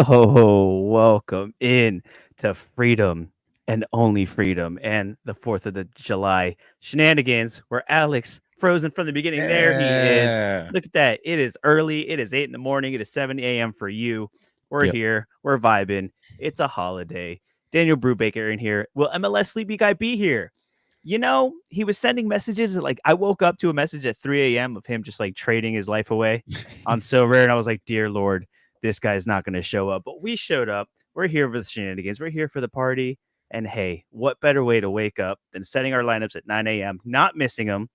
Oh, welcome in to freedom and only freedom and the 4th of the July shenanigans where Alex, frozen from the beginning, there he is. Yeah. Look at that. It is early. It is 8 in the morning. It is 7 a.m. for you. We're Yep. here. We're vibing. It's a holiday. Daniel Brubaker in here. Will MLS Sleepy Guy be here? He was sending messages. Like, I woke up to a message at 3 a.m. of him just like trading his life away on So Rare. And I was like, dear Lord, this guy's not going to show up. But we showed up. We're here for the shenanigans. We're here for the party. And hey, what better way to wake up than setting our lineups at 9 a.m., not missing them,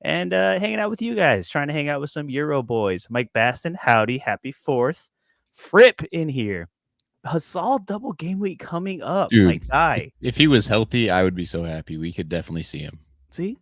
and hanging out with you guys, trying to hang out with some Euro boys. Mike Baston, howdy, happy 4th. Fripp in here. Hasal double game week coming up, my Dude, guy. if he was healthy, I would be so happy. We could definitely see him. See?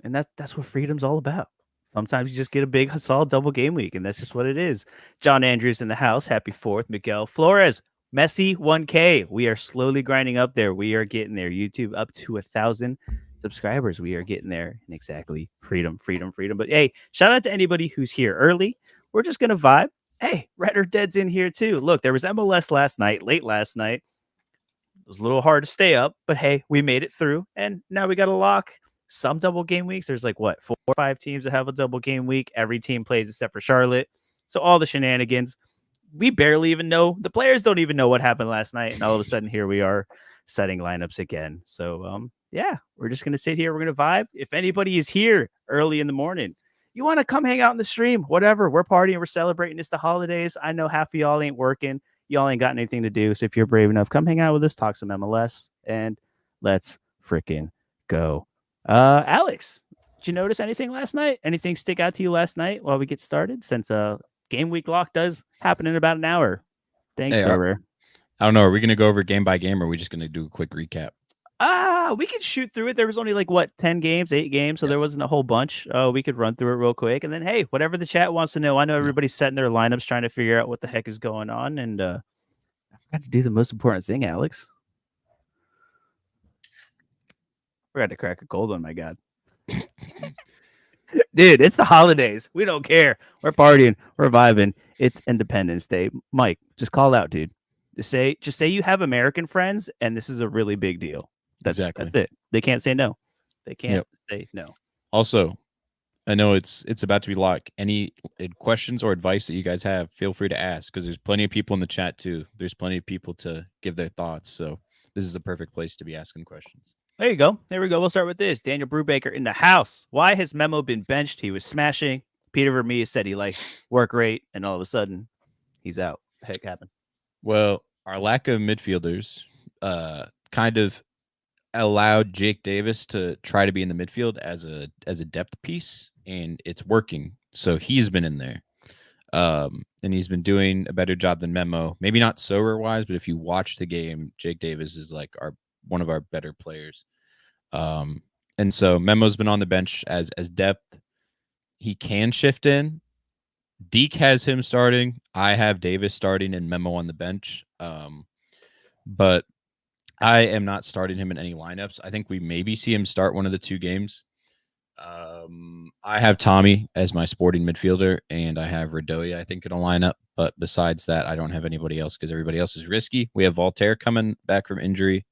And that's what freedom's all about. Sometimes you just get a big Hasal double game week, and that's just what it is. John Andrews in the house. Happy 4th. Miguel Flores. Messi 1K. We are slowly grinding up there. We are getting there. YouTube up to 1,000 subscribers. We are getting there. And exactly. Freedom, freedom, freedom. But hey, shout out to anybody who's here early. We're just going to vibe. Hey, Red or Dead's in here too. Look, there was MLS last night, late last night. It was a little hard to stay up, but hey, we made it through. And now we got a lock some double game weeks. There's like what, 4 or 5 teams that have a double game week. Every team plays except for Charlotte. So all the shenanigans. We barely even know. The players don't even know what happened last night. And all of a sudden, here we are setting lineups again. So yeah, we're just gonna sit here. We're gonna vibe. If anybody is here early in the morning, you want to come hang out in the stream, whatever. We're partying, we're celebrating. It's the holidays. I know half of y'all ain't working. Y'all ain't got anything to do. So if you're brave enough, come hang out with us, talk some MLS, and let's freaking go. Alex, did you notice anything last night? Anything stick out to you last night while we get started? Since game week lock does happen in about an hour. Thanks, Hey, Sorare. I don't know. Are we going to go over game by game or are we just going to do a quick recap? We could shoot through it. There was only like what 10 games, 8 games, so Yep. there wasn't a whole bunch. We could run through it real quick, and then hey, whatever the chat wants to know. I know everybody's setting their lineups, trying to figure out what the heck is going on, and I forgot to do the most important thing, Alex. Forgot to crack a cold one. My God, dude, it's the holidays. We don't care. We're partying. We're vibing. It's Independence Day. Mike, just call out, dude. Just say you have American friends, and this is a really big deal. That's it. They can't say no. They can't say no. Also, I know it's about to be locked. Any questions or advice that you guys have, feel free to ask because there's plenty of people in the chat too. There's plenty of people to give their thoughts. So this is the perfect place to be asking questions. There you go. There we go. We'll start with this. Daniel Brubaker in the house. Why has Memo been benched? He was smashing. Peter Vermees said he likes work rate, and all of a sudden, he's out. The heck happened? Well, our lack of midfielders kind of allowed Jake Davis to try to be in the midfield as a depth piece, and it's working. So he's been in there. And he's been doing a better job than Memo. Maybe not Sorare wise, but if you watch the game, Jake Davis is like one of our better players. And so Memo's been on the bench as depth. He can shift in. Deke has him starting. I have Davis starting and Memo on the bench. But I am not starting him in any lineups. I think we maybe see him start one of the 2 games. I have Tommy as my sporting midfielder, and I have Radoya, I think, in a lineup. But besides that, I don't have anybody else because everybody else is risky. We have Voltaire coming back from injury.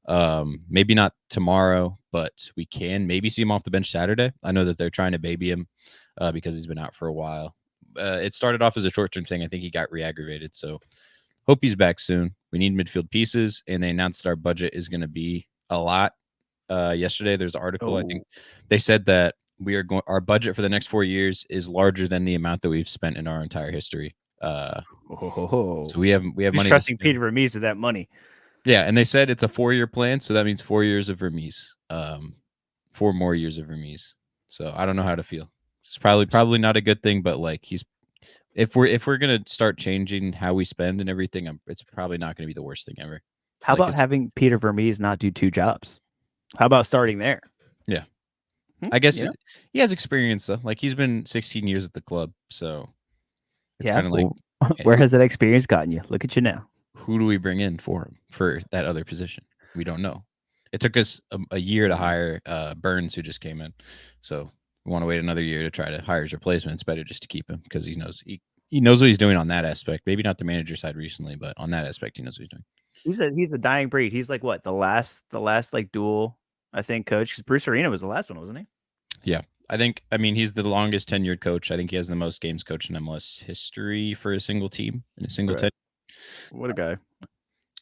Maybe not tomorrow, but we can maybe see him off the bench Saturday. I know that they're trying to baby him because he's been out for a while. It started off as a short-term thing. I think he got re-aggravated, so hope he's back soon. We need midfield pieces, and they announced that our budget is going to be a lot. Yesterday, there's an article. I think they said that our budget for the next 4 years is larger than the amount that we've spent in our entire history. So we have money. Trusting Peter Vermees with that money. Yeah, and they said it's a 4-year plan, so that means 4 years of Vermees. 4 more years of Vermees. So I don't know how to feel. It's probably not a good thing, but like if we're gonna start changing how we spend and everything, it's probably not gonna be the worst thing ever. How about having Peter Vermees not do 2 jobs? How about starting there? Yeah. I guess he has experience though. Like he's been 16 years at the club, so it's kind of like where has that experience gotten you? Look at you now. Who do we bring in for him for that other position? We don't know. It took us a year to hire Burns, who just came in, so we want to wait another year to try to hire his replacement. It's better just to keep him because he knows he knows what he's doing on that aspect. Maybe not the manager side recently, but on that aspect, he knows what he's doing. He's a dying breed. He's like what, the last like dual, I think, coach, because Bruce Arena was the last one, wasn't he? Yeah. I mean, he's the longest tenured coach. I think he has the most games coached in MLS history for a single team in a single Right. tenure. What a guy.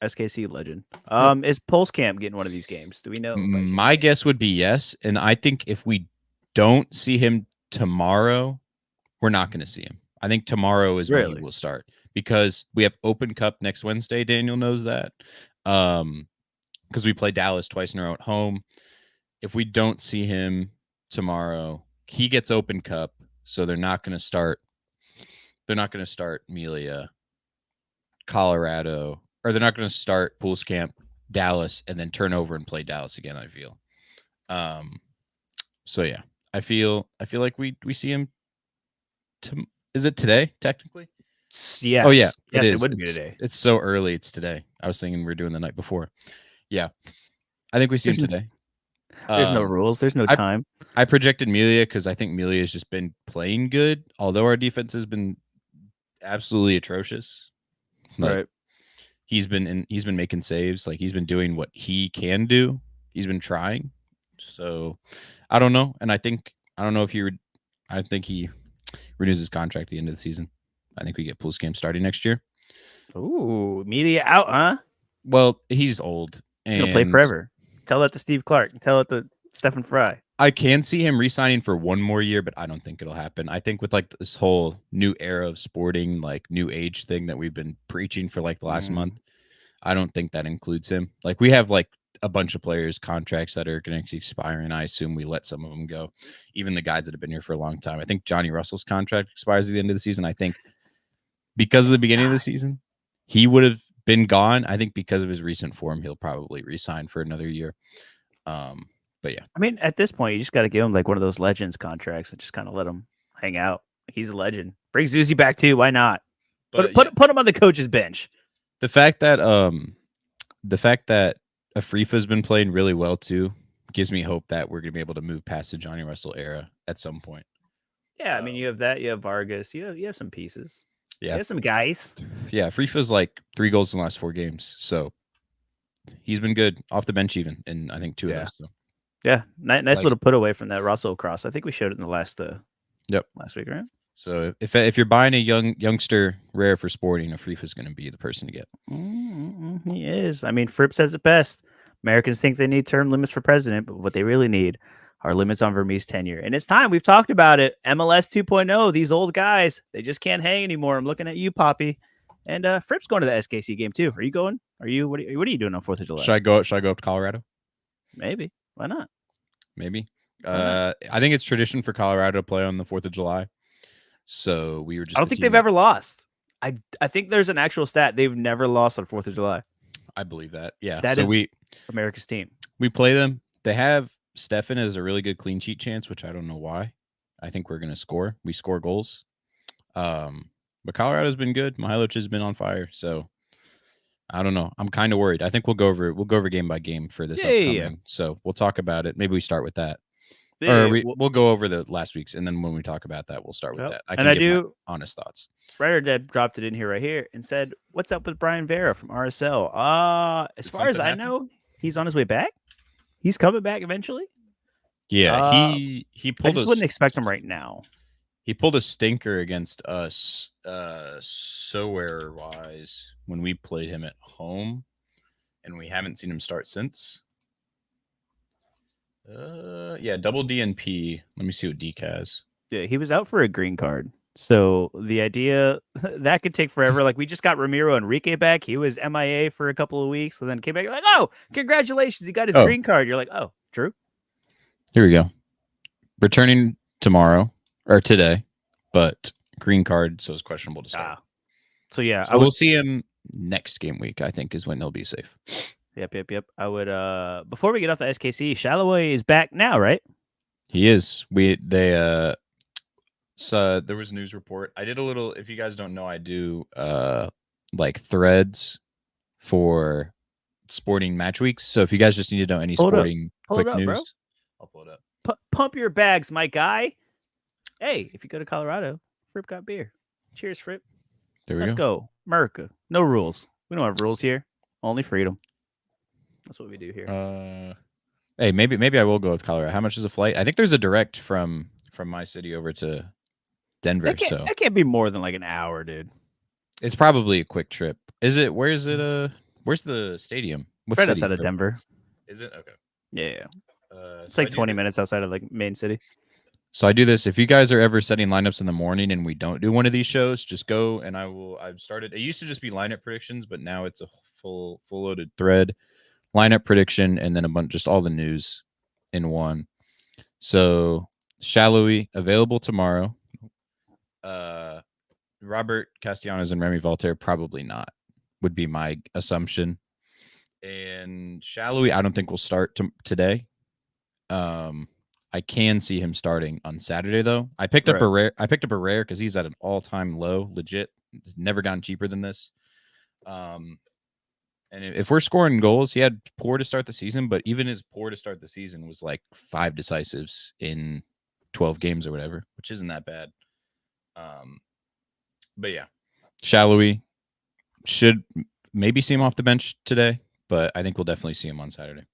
SKC legend. Yep. Is Pulse Camp getting one of these games? Do we know? By chance? My guess would be yes. And I think if we don't see him tomorrow, we're not going to see him. I think tomorrow is when Really? he will start because we have Open Cup next Wednesday. Daniel knows that. Because we play Dallas twice in a row at home. If we don't see him tomorrow, he gets Open Cup, so they're not going to start. They're not going to start Melia, Colorado, or they're not going to start Pools Camp, Dallas, and then turn over and play Dallas again. I feel. So yeah, I feel like we see him. Is it today? Technically. Yes. Oh yeah, Yes, is. it would be today. It's so early. It's today. I was thinking we are doing the night before. Yeah, I think we see him today. There's no rules. There's no time. I projected Melia because I think Melia has just been playing good, although our defense has been absolutely atrocious. Like, right. He's been making saves. Like he's been doing what he can do. He's been trying. So I don't know. And I don't know if I think he renews his contract at the end of the season. I think we get Pools Camp starting next year. Ooh, Media out, huh? Well, he's old. He's gonna play forever. Tell that to Steve Clark. Tell it to Stephen Fry. I can see him re-signing for one more year, but I don't think it'll happen. I think with like this whole new era of sporting, like new age thing that we've been preaching for like the last month, I don't think that includes him. Like we have like a bunch of players contracts that are going to expire, and I assume we let some of them go. Even the guys that have been here for a long time. I think Johnny Russell's contract expires at the end of the season. I think because of the beginning of the season, he would have been gone. I think because of his recent form, he'll probably re-sign for another year. But yeah, I mean, at this point, you just got to give him like one of those Legends contracts and just kind of let him hang out. Like, he's a legend. Bring Zuzi back too. Why not? Put him on the coach's bench. The fact that Afrifa's been playing really well too gives me hope that we're gonna be able to move past the Johnny Russell era at some point. Yeah, I mean, you have that. You have Vargas. You have some pieces. Yeah, you have some guys. Yeah, Afrifa's like 3 goals in the last 4 games, so he's been good off the bench even, and I think 2 of those. So. Yeah, nice little put away from that Russell cross. I think we showed it in the last last week, right? So if you're buying a youngster rare for Sporting, Afrifa's going to be the person to get. He is. I mean, Fripp says it best. Americans think they need term limits for president, but what they really need are limits on Vermees tenure. And it's time. We've talked about it. MLS 2.0. These old guys, they just can't hang anymore. I'm looking at you, Poppy. And Fripp's going to the SKC game too. Are you going? What are you doing on 4th of July? Should I go up to Colorado? Maybe. Why not? Maybe. I think it's tradition for Colorado to play on the 4th of July. So we were just. I don't think they've ever lost. I think there's an actual stat. They've never lost on 4th of July. I believe that. Yeah. That is America's team. We play them. They have Stefan as a really good clean sheet chance, which I don't know why. I think we're going to score. We score goals. But Colorado's been good. Mihailovic has been on fire. So I don't know. I'm kind of worried. I think we'll go over game by game for this upcoming. Yeah. So we'll talk about it. Maybe we start with that. Or we'll go over the last week's, and then when we talk about that, we'll start with that. I can give my honest thoughts. Ryder Dead dropped it in here right here and said, "What's up with Brian Vera from RSL?" As far as I know, he's on his way back. He's coming back eventually. Yeah, he pulled. I just wouldn't expect him right now. He pulled a stinker against us, Sorare wise, when we played him at home, and we haven't seen him start since. Yeah, double DNP. Let me see what Deke has. Yeah, he was out for a green card. So the idea that could take forever. Like we just got Ramiro Enrique back. He was MIA for a couple of weeks and then came back. Like, oh, congratulations. He got his green card. You're like, oh, true. Here we go. Returning tomorrow or today, but green card, so it's questionable to start. So yeah, we'll see him next game week, I think, is when he'll be safe. Yep. I would before we get off the SKC, Shalloway is back now, right? He is. So there was a news report. I did a little, if you guys don't know, I do like threads for sporting match weeks. So if you guys just need to know any sporting quick news, bro. I'll pull it up. Pump your bags, my guy. Hey, if you go to Colorado, Fripp got beer. Cheers, Fripp. There we Let's go. America. No rules. We don't have rules here. Only freedom. That's what we do here. Hey, maybe I will go with Colorado. How much is a flight? I think there's a direct from my city over to Denver, so That can't be more than like an hour, dude. it's probably a quick trip. Is it? Where's the stadium? What Right city? outside of Denver. Is it? Okay. Yeah. It's So like 20 minutes outside of like main city. So I do this. If you guys are ever setting lineups in the morning and we don't do one of these shows, just go and I've started. It used to just be lineup predictions, but now it's a full loaded thread, lineup prediction, and then a bunch, just all the news in one. So Shallowy available tomorrow. Robert Castellanos and Remy Voltaire probably not, would be my assumption. And Shallowy, I don't think will start today. I can see him starting on Saturday though. I picked up a rare because he's at an all-time low, legit. Never gotten cheaper than this. And if we're scoring goals, he had poor to start the season, but even his poor to start the season was like 5 decisives in 12 games or whatever, which isn't that bad. But yeah, Shallowy should maybe see him off the bench today, but I think we'll definitely see him on Saturday.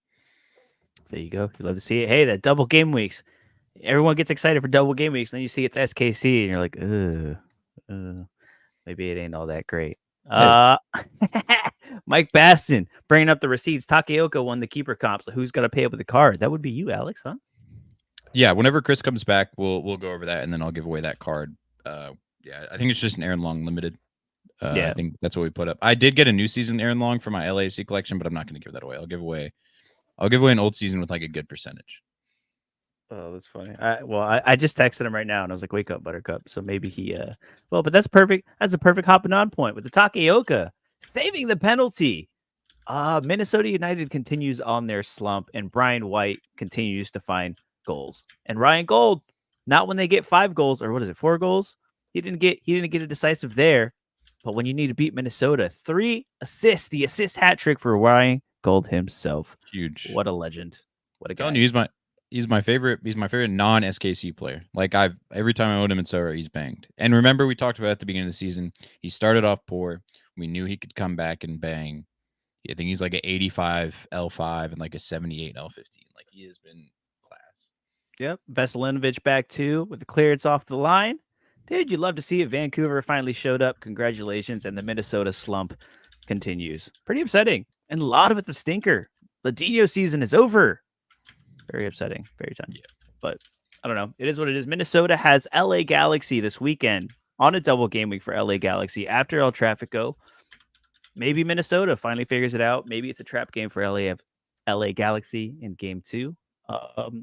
There you go. You love to see it. Hey, that double game weeks. Everyone gets excited for double game weeks. And then you see it's SKC, and you're like, maybe it ain't all that great. Hey. Mike Baston bringing up the receipts. Takeoka won the keeper comp. So who's got to pay up with the card? That would be you, Alex, huh? Yeah. Whenever Chris comes back, we'll go over that, and then I'll give away that card. Yeah, I think it's just an Aaron Long limited. Yeah, I think that's what we put up. I did get a new season Aaron Long for my LAFC collection, but I'm not going to give that away. I'll give away an old season with like a good percentage. Oh, that's funny. I just texted him right now and I was like, wake up, Buttercup. So maybe he but that's perfect. That's a perfect hopping on point with the Takeoka saving the penalty. Minnesota United continues on their slump, and Brian White continues to find goals. And Ryan Gold, not when they get 5 goals, or what is it, 4 goals? He didn't get a decisive there. But when you need to beat Minnesota, 3 assists, the assist hat trick for Ryan Gold himself. Huge. What a legend. What a guy. Telling you, he's my favorite non-SKC player. Like every time I owned him in Sorare, he's banged. And remember, we talked about at the beginning of the season, he started off poor. We knew he could come back and bang. I think he's like an 85 L5 and like a 78 L15. Like he has been class. Yep. Veselinovic back too with the clearance off the line. Dude, you'd love to see it. Vancouver finally showed up. Congratulations. And the Minnesota slump continues. Pretty upsetting. And a lot of it the stinker. Ladino season is over. Very upsetting. Very time. Yeah. But I don't know. It is what it is. Minnesota has LA Galaxy this weekend on a double game week for LA Galaxy after El Tráfico. Maybe Minnesota finally figures it out. Maybe it's a trap game for LA Galaxy in game 2.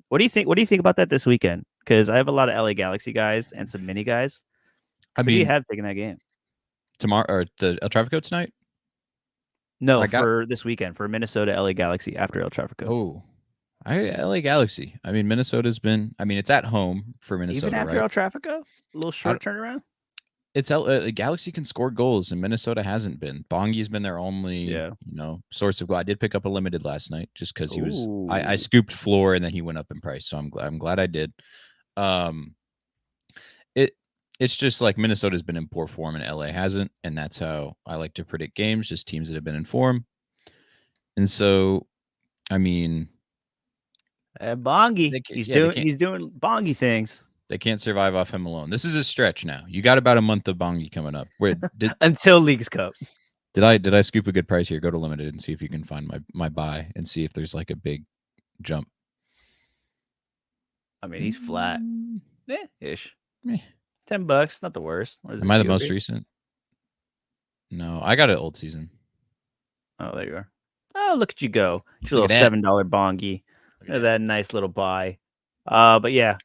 What do you think? What do you think about that this weekend? Because I have a lot of LA Galaxy guys and some mini guys. Who do you have taking that game tomorrow or the El Tráfico tonight? No, for this weekend for Minnesota LA Galaxy after El Tráfico. Oh, LA Galaxy. I mean, Minnesota's been. I mean, it's at home for Minnesota. Even after El Tráfico, a little short turnaround. It's Galaxy can score goals, and Minnesota hasn't been. Bongi's been their only, source of goal. I did pick up a limited last night just because he was. I scooped floor, and then he went up in price, so I'm glad I did. It's just like Minnesota's been in poor form and LA hasn't, and that's how I like to predict games, just teams that have been in form. And so, I mean, Bongi, he's doing Bongi things. They can't survive off him alone. This is a stretch now. You got about a month of Bongi coming up. Until Leagues Cup. Did I scoop a good price here? Go to limited and see if you can find my buy and see if there's like a big jump. I mean, he's flat. Ish. $10, not the worst. Am I the most recent? No, I got it old season. Oh, there you are. Oh, look at you go. Your little $7 Bongi. Look at that nice little buy. But yeah,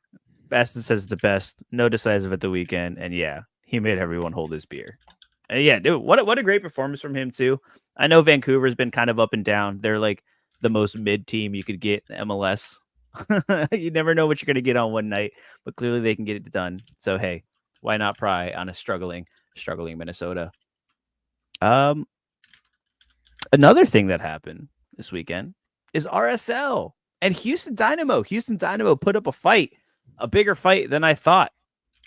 Baston says the best. No decisive at the weekend. And yeah, he made everyone hold his beer. And yeah, dude, what a great performance from him too. I know Vancouver's been kind of up and down. They're like the most mid team you could get in MLS. You never know what you're going to get on one night, but clearly they can get it done. So, hey, why not pry on a struggling Minnesota? Another thing that happened this weekend is RSL and Houston Dynamo. Houston Dynamo put up a fight, a bigger fight than I thought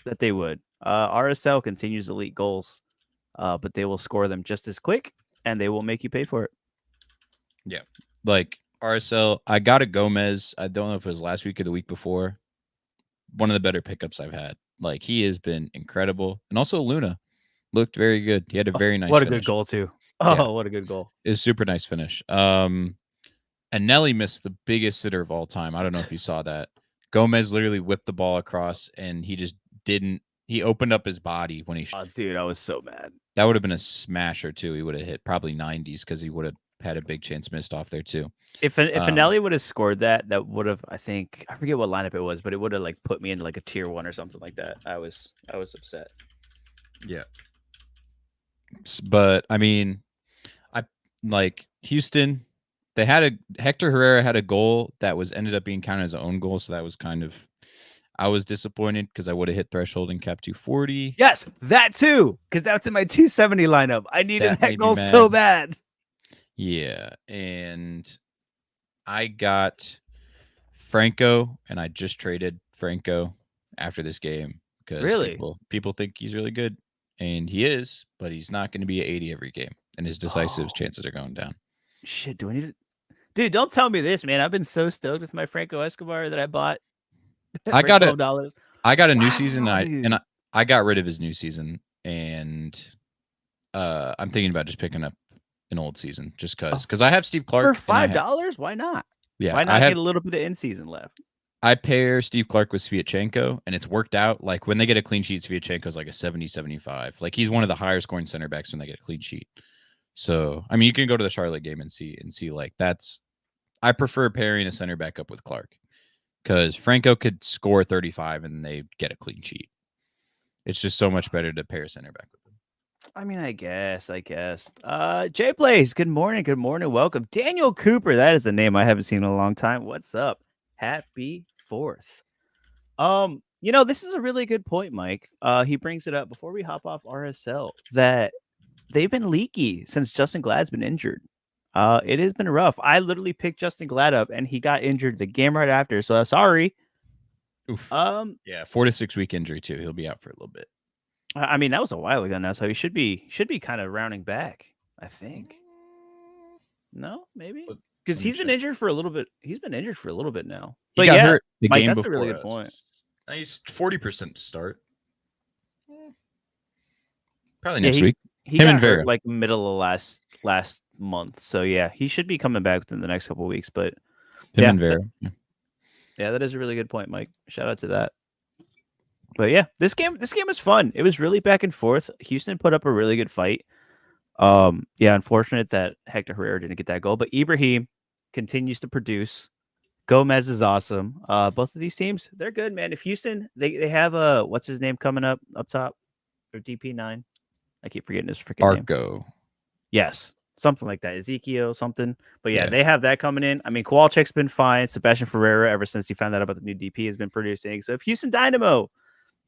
that they would. RSL continues to leak goals, but they will score them just as quick, and they will make you pay for it. Yeah. Like RSL, I got a Gomez. I don't know if it was last week or the week before. One of the better pickups I've had. Like he has been incredible. And also Luna looked very good. He had a Oh, very nice what a good finish. goal too. Yeah. Oh, what a good goal. It was super nice finish. And Nelly missed the biggest sitter of all time. I don't know if you saw that. Gomez literally whipped the ball across and he just didn't. He opened up his body when he Oh, dude, I was so mad. that would have been a smasher too. He would have hit probably 90s because he would have had a big chance missed off there too. If Finelli would have scored that, that would have, I think, I forget what lineup it was, but it would have like put me into like a tier 1 or something like that. I was upset. Yeah. But I mean, I like Houston. They had a Hector Herrera had a goal that was ended up being counted as an own goal, so that was kind of I was disappointed because I would have hit threshold and kept 240. Yes, that too, because that's in my 270 lineup. I needed that goal so bad. Yeah, and I got Franco, and I just traded Franco after this game because Really? people think he's really good, and he is, but he's not going to be at 80 every game, and his decisive chances are going down. Shit, do I need it? Dude, don't tell me this, man. I've been so stoked with my Franco Escobar that I bought. I got $12. I got a new season, Wow, and I got rid of his new season, and I'm thinking about just picking up an old season just because I have Steve Clark for $5. Why not? Yeah, why not get a little bit of in season left? I pair Steve Clark with Sviatchenko, and it's worked out. Like when they get a clean sheet, Sviatchenko's like a 70-75. Like he's one of the higher scoring center backs when they get a clean sheet. So I mean, you can go to the Charlotte game and see like that's. I prefer pairing a center back up with Clark because Franco could score 35 and they get a clean sheet. It's just so much better to pair center back with them. I mean, I guess. Jay Blaze, good morning. Good morning. Welcome. Daniel Cooper. That is a name I haven't seen in a long time. What's up? Happy 4th. This is a really good point, Mike. He brings it up before we hop off RSL that they've been leaky since Justin Glad's been injured. It has been rough. I literally picked Justin Glad up and he got injured the game right after. So sorry. Oof. Yeah, 4 to 6 week injury too. He'll be out for a little bit. I mean, that was a while ago now, so he should be kind of rounding back, I think. No, maybe because he's been injured for a little bit. He's been injured for a little bit now. But he got hurt the Mike, game that's before a really good point. He's 40% to start. Probably next week. He got hurt like middle of last month, so yeah, he should be coming back within the next couple of weeks. But and Vera. Yeah, that is a really good point, Mike. Shout out to that. But yeah, this game was fun. It was really back and forth. Houston put up a really good fight. Yeah, unfortunate that Hector Herrera didn't get that goal, but Ibrahim continues to produce. Gomez is awesome. Both of these teams, they're good, man. If Houston, they have what's his name coming up top? Or DP9. I keep forgetting his freaking name. Arco. Yes. Something like that. Ezekiel, something. But yeah, they have that coming in. I mean, Kowalczyk's been fine. Sebastian Ferreira, ever since he found out about the new DP, has been producing. So if Houston Dynamo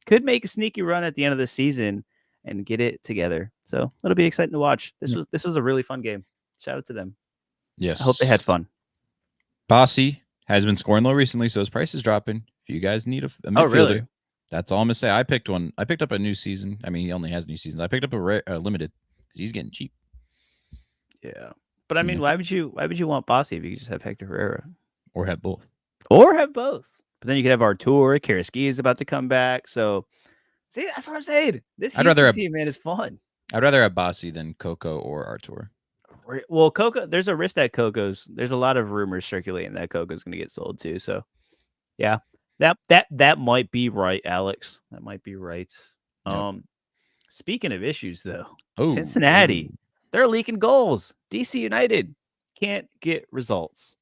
could make a sneaky run at the end of the season and get it together. So it'll be exciting to watch. This was a really fun game. Shout out to them. Yes. I hope they had fun. Bossy has been scoring low recently, so his price is dropping. If you guys need a midfielder, oh, really? That's all I'm going to say. I picked one. I picked up a new season. I mean, he only has new seasons. I picked up a limited because he's getting cheap. Yeah. But I mean, why would you want Bossy if you could just have Hector Herrera? Or have both. But then you could have Artur. Karaski is about to come back. So, see, that's what I'm saying. This team, man, is fun. I'd rather have Bossy than Coco or Artur. Well, Coco, there's a risk that Coco's. There's a lot of rumors circulating that Coco's going to get sold too. So, yeah, that might be right, Alex. That might be right. Yep. Speaking of issues, though, Cincinnati, they're leaking goals. DC United can't get results.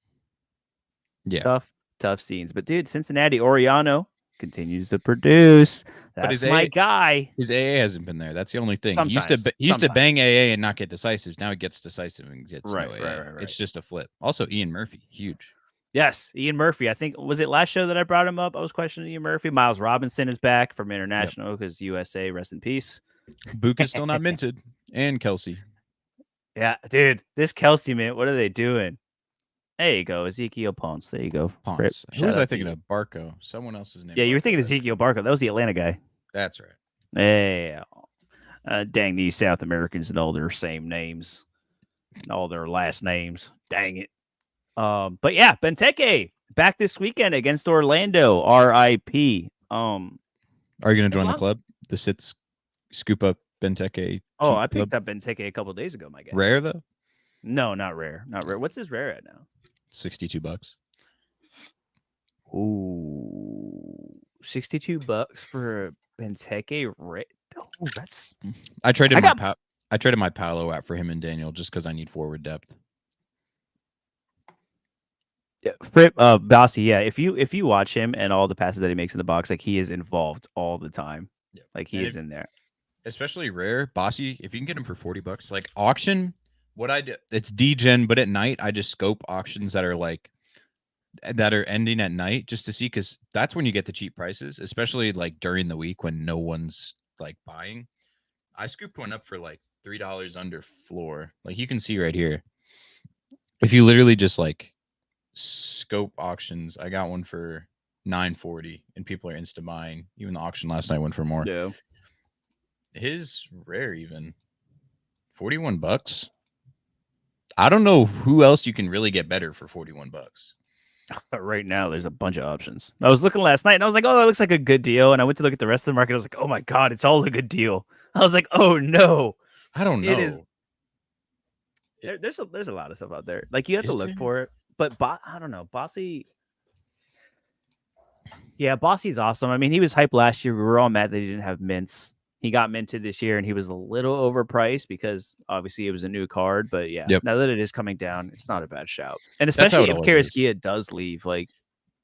Yeah, tough scenes. But dude, Cincinnati, Oriano continues to produce. That's my guy. His AA hasn't been there. That's the only thing. He used to bang AA and not get decisives. Now he gets decisive and gets no AA. Right. It's just a flip. Also, Ian Murphy, huge. Yes, Ian Murphy. I think, was it last show that I brought him up? I was questioning Ian Murphy. Miles Robinson is back from international because USA, rest in peace. Book is still not minted. And Kelsey. Yeah, dude, this Kelsey, man, what are they doing? There you go, Ezekiel Ponce. There you go. Ponce. Who was I thinking of? Barco. Someone else's name. Yeah, you were thinking Ezekiel Barco. That was the Atlanta guy. That's right. Yeah. Dang these South Americans and all their same names and all their last names. Dang it. But yeah, Benteke back this weekend against Orlando. R.I.P. Are you going to As join the long. club? The Sits scoop up Benteke Oh, I club. picked up Benteke a couple days ago, my guy. Rare though. No, not rare. Not rare. What's his rare at now? $62. Ooh, $62 for a Benteke. Oh, that's. I traded I my got. I traded my Paolo out for him and Daniel just because I need forward depth. Yeah, Bossy, yeah. If you watch him and all the passes that he makes in the box, like he is involved all the time. Yeah. Like he is in there. Especially rare, Bossy, if you can get him for $40, like auction, what I do, it's degen, but at night I just scope auctions that are like that are ending at night just to see, because that's when you get the cheap prices, especially like during the week when no one's like buying. I scooped one up for like $3 under floor. Like you can see right here. If you literally just like scope auctions, I got one for $9.40 and people are insta buying. Even the auction last night went for more. Yeah. His rare even $41. I don't know who else you can really get better for $41. But right now, there's a bunch of options. I was looking last night and I was like, oh, that looks like a good deal. And I went to look at the rest of the market. I was like, oh my God, it's all a good deal. I was like, oh no. I don't know. It is. There's a lot of stuff out there. Like you have to look for it. But I don't know. Bossy. Yeah, Bossy's awesome. I mean, he was hyped last year. We were all mad that he didn't have mints. He got minted this year and he was a little overpriced because obviously it was a new card. But yeah, Yep. now that it is coming down, it's not a bad shout. And That's how especially it if always is. Kariuskia does leave, like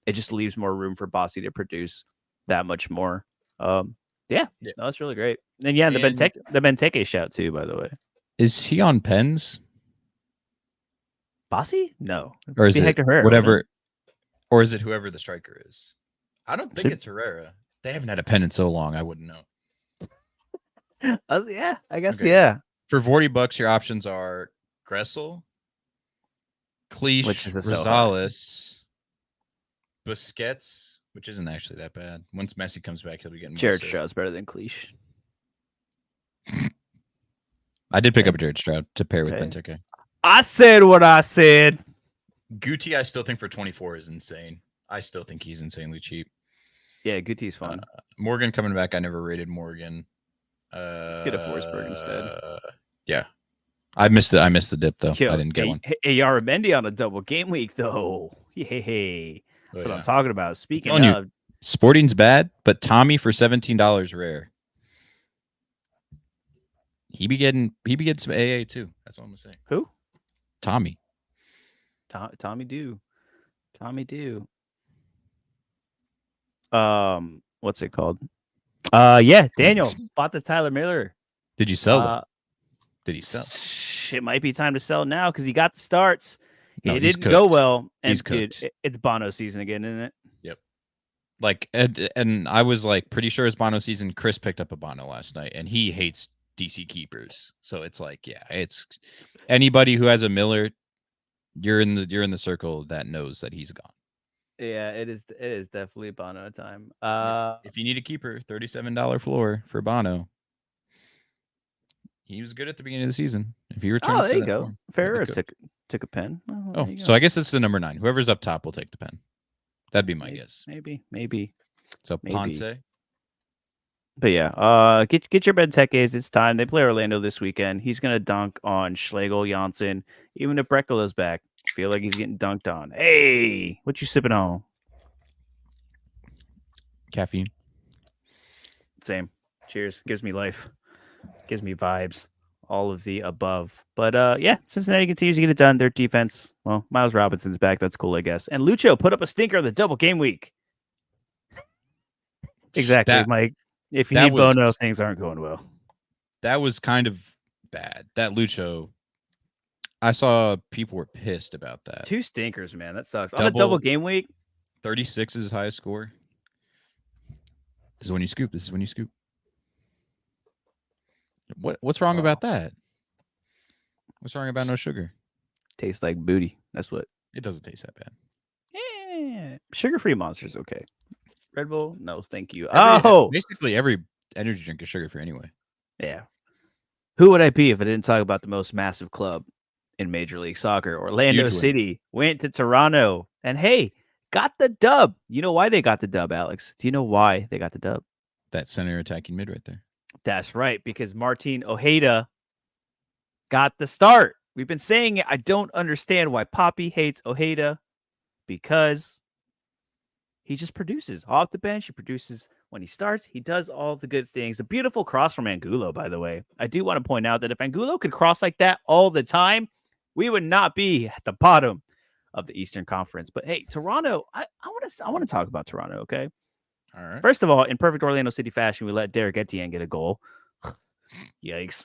it just leaves more room for Bossy to produce that much more. Yeah, no, that's really great. And yeah, the Benteke shout too, by the way. Is he on pens? Bossy? No. Or is it Hector Herrera, whatever? Or is it whoever the striker is? I don't think Should- it's Herrera. They haven't had a pen in so long. I wouldn't know. Yeah, I guess Okay. yeah. For $40, your options are Gressel, Cleach, Which is a so hard. Rosales, Busquets, which isn't actually that bad. Once Messi comes back, he'll be getting more Jared assists. Stroud's better than Cleach. I did pick up a Jared Stroud to pair with Benteke. I said what I said. Guti, I still think for 24 is insane. I still think he's insanely cheap. Yeah, Guti's fun. Morgan coming back. I never rated Morgan. Get a Forsberg instead. Yeah. I missed the dip though. Yo, I didn't get one. Hey, Yaramendi on a double game week though. Yay. That's what I'm talking about. Speaking of, Sporting's bad, but Tommy for $17 rare. He be getting some AA too. That's all I'm gonna say. Who? Tommy. Tommy Do. What's it called? Yeah, Daniel bought the Tyler Miller. Did you sell that? Did he sell? It might be time to sell now because he got the starts. No, it didn't go well. And dude, it's Bono season again, isn't it? Yep. Like, and I was like pretty sure it's Bono season. Chris picked up a Bono last night, and he hates DC keepers. So it's like, yeah, it's anybody who has a Miller, you're in the circle that knows that he's gone. Yeah, it is definitely Bono time. If you need a keeper, $37 floor for Bono. He was good at the beginning of the season. If he returns, there you go. Ferreira took a pen. So I guess it's the number 9. Whoever's up top will take the pen. That'd be my guess. Maybe. So Ponce. But yeah, get your Bentekes. It's time. They play Orlando this weekend. He's gonna dunk on Schlegel, Janssen. Even if Brekalo's back, I feel like he's getting dunked on. Hey, what you sipping on? Caffeine. Same. Cheers. Gives me life. Gives me vibes. All of the above. But yeah, Cincinnati continues to get it done. Their defense, well, Miles Robinson's back. That's cool, I guess. And Lucho put up a stinker on the double game week. Exactly, Mike. If you need Bono, things aren't going well. That was kind of bad. That Lucho, I saw people were pissed about that. 2 stinkers, man. That sucks. On a double game week, 36 is his highest score. This is when you scoop. What's wrong about that? What's wrong about no sugar? Tastes like booty. That's what. It doesn't taste that bad. Yeah. Sugar-free Monster's okay. Red Bull? No, thank you. Basically energy drink is sugar free anyway. Yeah. Who would I be if I didn't talk about the most massive club in Major League Soccer? Orlando Huge win. City went to Toronto and hey, got the dub. You know why they got the dub, Alex? Do you know why they got the dub? That center attacking mid right there. That's right, because Martin Ojeda got the start. We've been saying it. I don't understand why Poppy hates Ojeda because he just produces off the bench. He produces when he starts. He does all the good things. A beautiful cross from Angulo, by the way. I do want to point out that if Angulo could cross like that all the time, we would not be at the bottom of the Eastern Conference. But hey, Toronto, I want to talk about Toronto, okay? All right. First of all, in perfect Orlando City fashion, we let Derek Etienne get a goal. Yikes.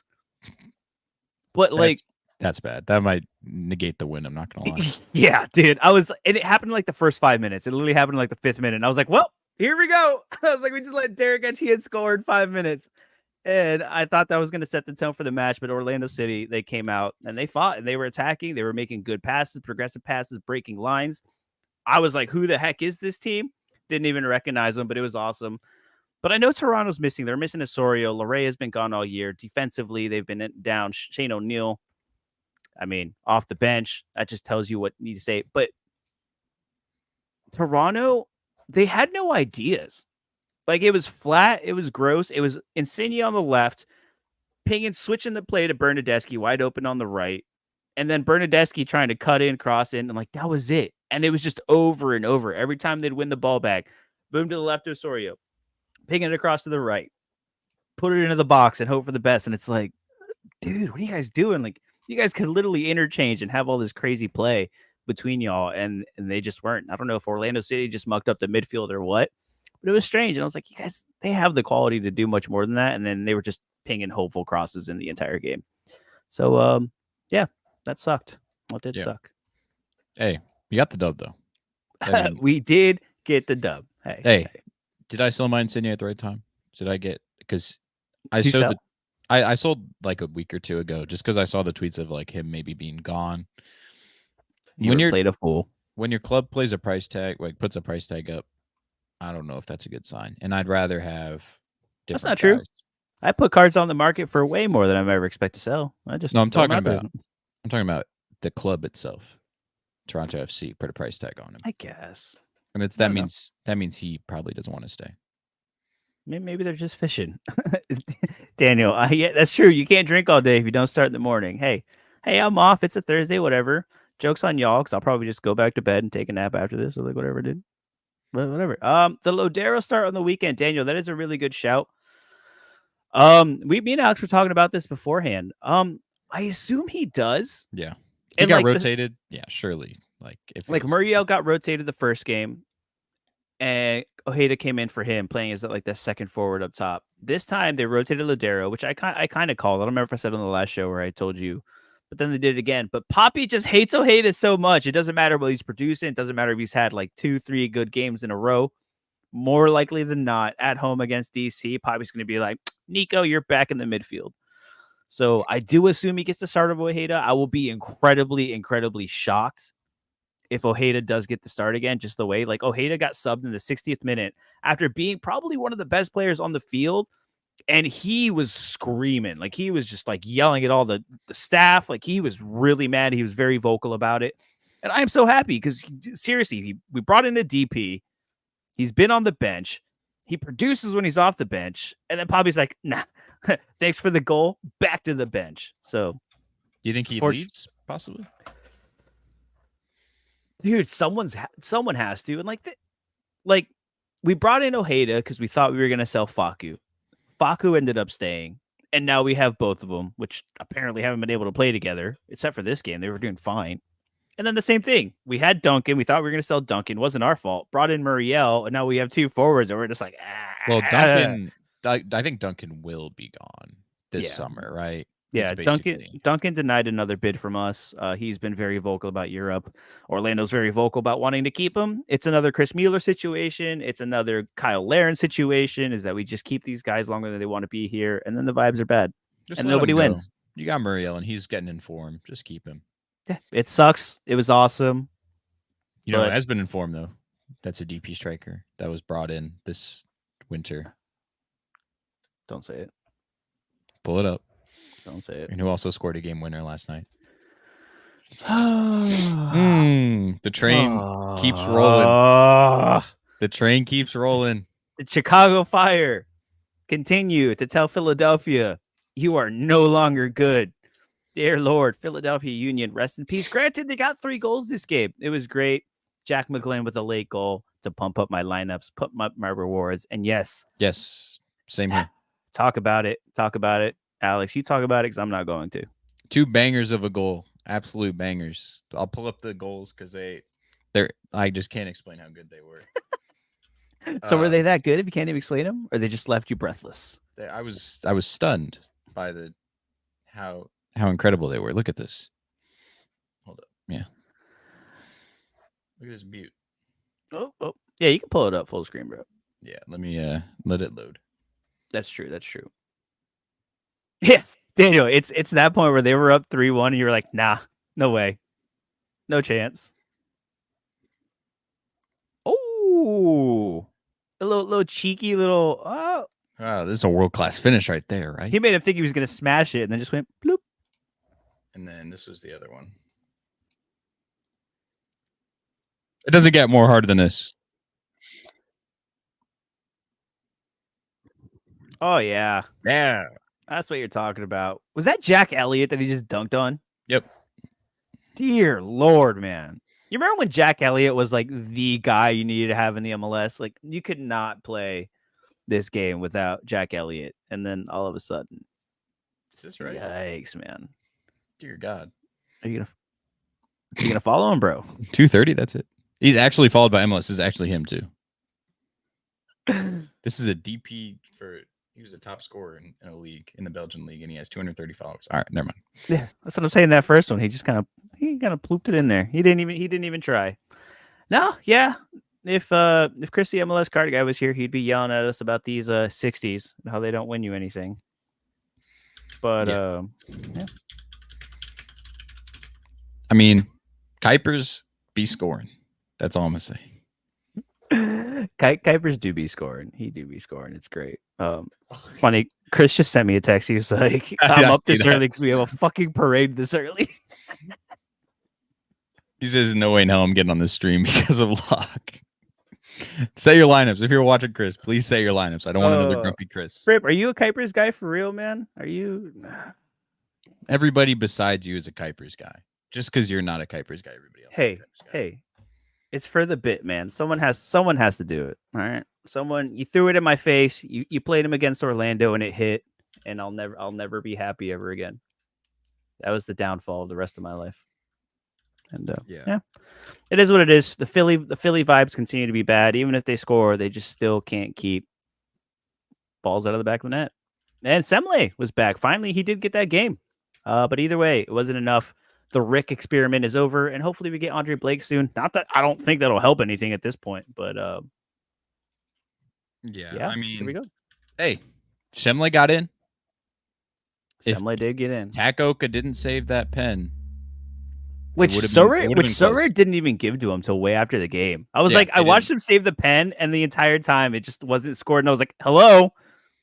But like that's bad. That might negate the win. I'm not gonna lie. Yeah, dude. And it happened in like the first 5 minutes. It literally happened in like the 5th minute. And I was like, well, here we go. I was like, we just let Derek Etienne score in 5 minutes. And I thought that was going to set the tone for the match. But Orlando City, they came out and they fought and they were attacking. They were making good passes, progressive passes, breaking lines. I was like, who the heck is this team? Didn't even recognize them, but it was awesome. But I know Toronto's missing. They're missing Osorio. Larray has been gone all year. Defensively, they've been down. Shane O'Neill, I mean, off the bench. That just tells you what you need to say. But Toronto, they had no ideas. Like, it was flat. It was gross. It was Insigne on the left, Pingin switching the play to Bernadeschi wide open on the right, and then Bernadeschi trying to cut in, cross in, and like, that was it. And it was just over and over. Every time they'd win the ball back, boom to the left of Osorio, ping it across to the right, put it into the box and hope for the best. And it's like, dude, what are you guys doing? Like, you guys could literally interchange and have all this crazy play between y'all, and they just weren't. I don't know if Orlando City just mucked up the midfield or what, but it was strange. And I was like, you guys, they have the quality to do much more than that. And then they were just pinging hopeful crosses in the entire game. So, yeah, that sucked. Well, it did suck. Hey, you got the dub though. I mean, we did get the dub. Hey, did I sell my Insigne at the right time? Did I get because I Did you showed sell? I sold like a week or two ago just because I saw the tweets of like him maybe being gone. You played a fool. When your club plays a price tag, like puts a price tag up, I don't know if that's a good sign. And I'd rather have different. That's not true. I put cards on the market for way more than I've ever expect to sell. I'm talking about the club itself. Toronto FC put a price tag on him. I guess. And that means he probably doesn't want to stay. Maybe they're just fishing. Daniel, yeah, that's true. You can't drink all day if you don't start in the morning. Hey, I'm off. It's a Thursday, whatever. Joke's on y'all, because I'll probably just go back to bed and take a nap after this, or like whatever I did. Whatever. The Lodero start on the weekend, Daniel. That is a really good shout. Me and Alex were talking about this beforehand. I assume he does. Yeah. He got rotated. Yeah, surely. Like if Muriel got rotated the first game, and Ojeda came in for him, playing as like the second forward up top. This time they rotated Lodero, which I kind of called. I don't remember if I said on the last show where I told you, but then they did it again. But Poppy just hates Ojeda so much. It doesn't matter what he's producing. It doesn't matter if he's had like 2-3 good games in a row. More likely than not, at home against DC, Poppy's going to be like, Nico, you're back in the midfield. So I do assume he gets the start of Ojeda. I will be incredibly, incredibly shocked if Ojeda does get the start again, just the way like Ojeda got subbed in the 60th minute after being probably one of the best players on the field. And he was screaming, like he was just like yelling at all the staff. Like he was really mad. He was very vocal about it. And I'm so happy because seriously, we brought in a DP. He's been on the bench. He produces when he's off the bench. And then Poppy's like, nah, thanks for the goal. Back to the bench. So do you think he leaves possibly? Dude, someone has to. And like we brought in Ojeda because we thought we were going to sell Facu. Facu ended up staying. And now we have both of them, which apparently haven't been able to play together, except for this game. They were doing fine. And then the same thing. We had Duncan. We thought we were going to sell Duncan. It wasn't our fault. Brought in Muriel, and now we have 2 forwards, and we're just like, Well, Duncan, I think Duncan will be gone this summer, right? Yeah, Duncan denied another bid from us. He's been very vocal about Europe. Orlando's very vocal about wanting to keep him. It's another Chris Mueller situation. It's another Kyle Laren situation, is that we just keep these guys longer than they want to be here, and then the vibes are bad. And nobody wins. You got Muriel, and he's getting in form. Just keep him. Yeah, it sucks. It was awesome. You know, it has been informed though. That's a DP striker that was brought in this winter. Don't say it. Pull it up. Don't say it. And who also scored a game winner last night? The The train keeps rolling. The train keeps rolling. The Chicago Fire continue to tell Philadelphia, you are no longer good. Dear Lord, Philadelphia Union, rest in peace. Granted, they got 3 goals this game. It was great. Jack McGlynn with a late goal to pump up my lineups, put my rewards. And yes. Yes. Same here. Talk about it. Talk about it. Alex, you talk about it because I'm not going to. 2 bangers of a goal. Absolute bangers. I'll pull up the goals because they're I just can't explain how good they were. So were they that good if you can't even explain them? Or they just left you breathless? I was stunned by how incredible they were. Look at this. Hold up. Yeah. Look at this mute. Oh. Yeah, you can pull it up full screen, bro. Yeah, let me let it load. That's true. Yeah, Daniel, it's that point where they were up 3-1 and you were like, nah, no way. No chance. Oh, a little cheeky little. Oh, wow, this is a world-class finish right there, right? He made him think he was gonna smash it and then just went bloop. And then this was the other one. It doesn't get more hard than this. Oh yeah, that's what you're talking about. Was that Jack Elliott that he just dunked on? Yep. Dear Lord, man. You remember when Jack Elliott was like the guy you needed to have in the MLS? Like you could not play this game without Jack Elliott, and then all of a sudden, is this right? Yikes, man! Dear God, are you gonna follow him, bro? 230. That's it. He's actually followed by MLS. This is actually him too. This is a DP for. He was a top scorer in a league, in the Belgian league, and he has 230 followers. All right, never mind. Yeah, that's what I'm saying. That first one, he kind of plooped it in there. He didn't even try. No, yeah. If Chris the MLS card guy was here, he'd be yelling at us about these 60s and how they don't win you anything. But yeah. I mean, Kuipers be scoring. That's all I'm gonna say. Kuipers do be scoring. He do be scoring. It's great. Funny. Chris just sent me a text. He was like, "I'm up this early because we have a fucking parade this early." He says, "No way in hell I'm getting on this stream because of Lock." Say your lineups. If you're watching Chris, please say your lineups. I don't want another grumpy Chris. Rip, are you a Kuipers guy for real, man? Are you? Everybody besides you is a Kuipers guy. Just because you're not a Kuipers guy, everybody else. Hey. It's for the bit, man. Someone has to do it. All right. You threw it in my face. You played him against Orlando and it hit, and I'll never be happy ever again. That was the downfall of the rest of my life. And yeah, it is what it is. The Philly vibes continue to be bad. Even if they score, they just still can't keep balls out of the back of the net. And Semle was back. Finally, he did get that game. But either way, it wasn't enough. The Rick experiment is over, and hopefully we get Andre Blake soon. Not that I don't think that'll help anything at this point, but yeah. I mean, here we go. Hey, Semle got in. Semle did get in. Takaoka didn't save that pen, which Sorare didn't even give to him till way after the game. I was I watched him save the pen, and the entire time it just wasn't scored. And I was like, "Hello,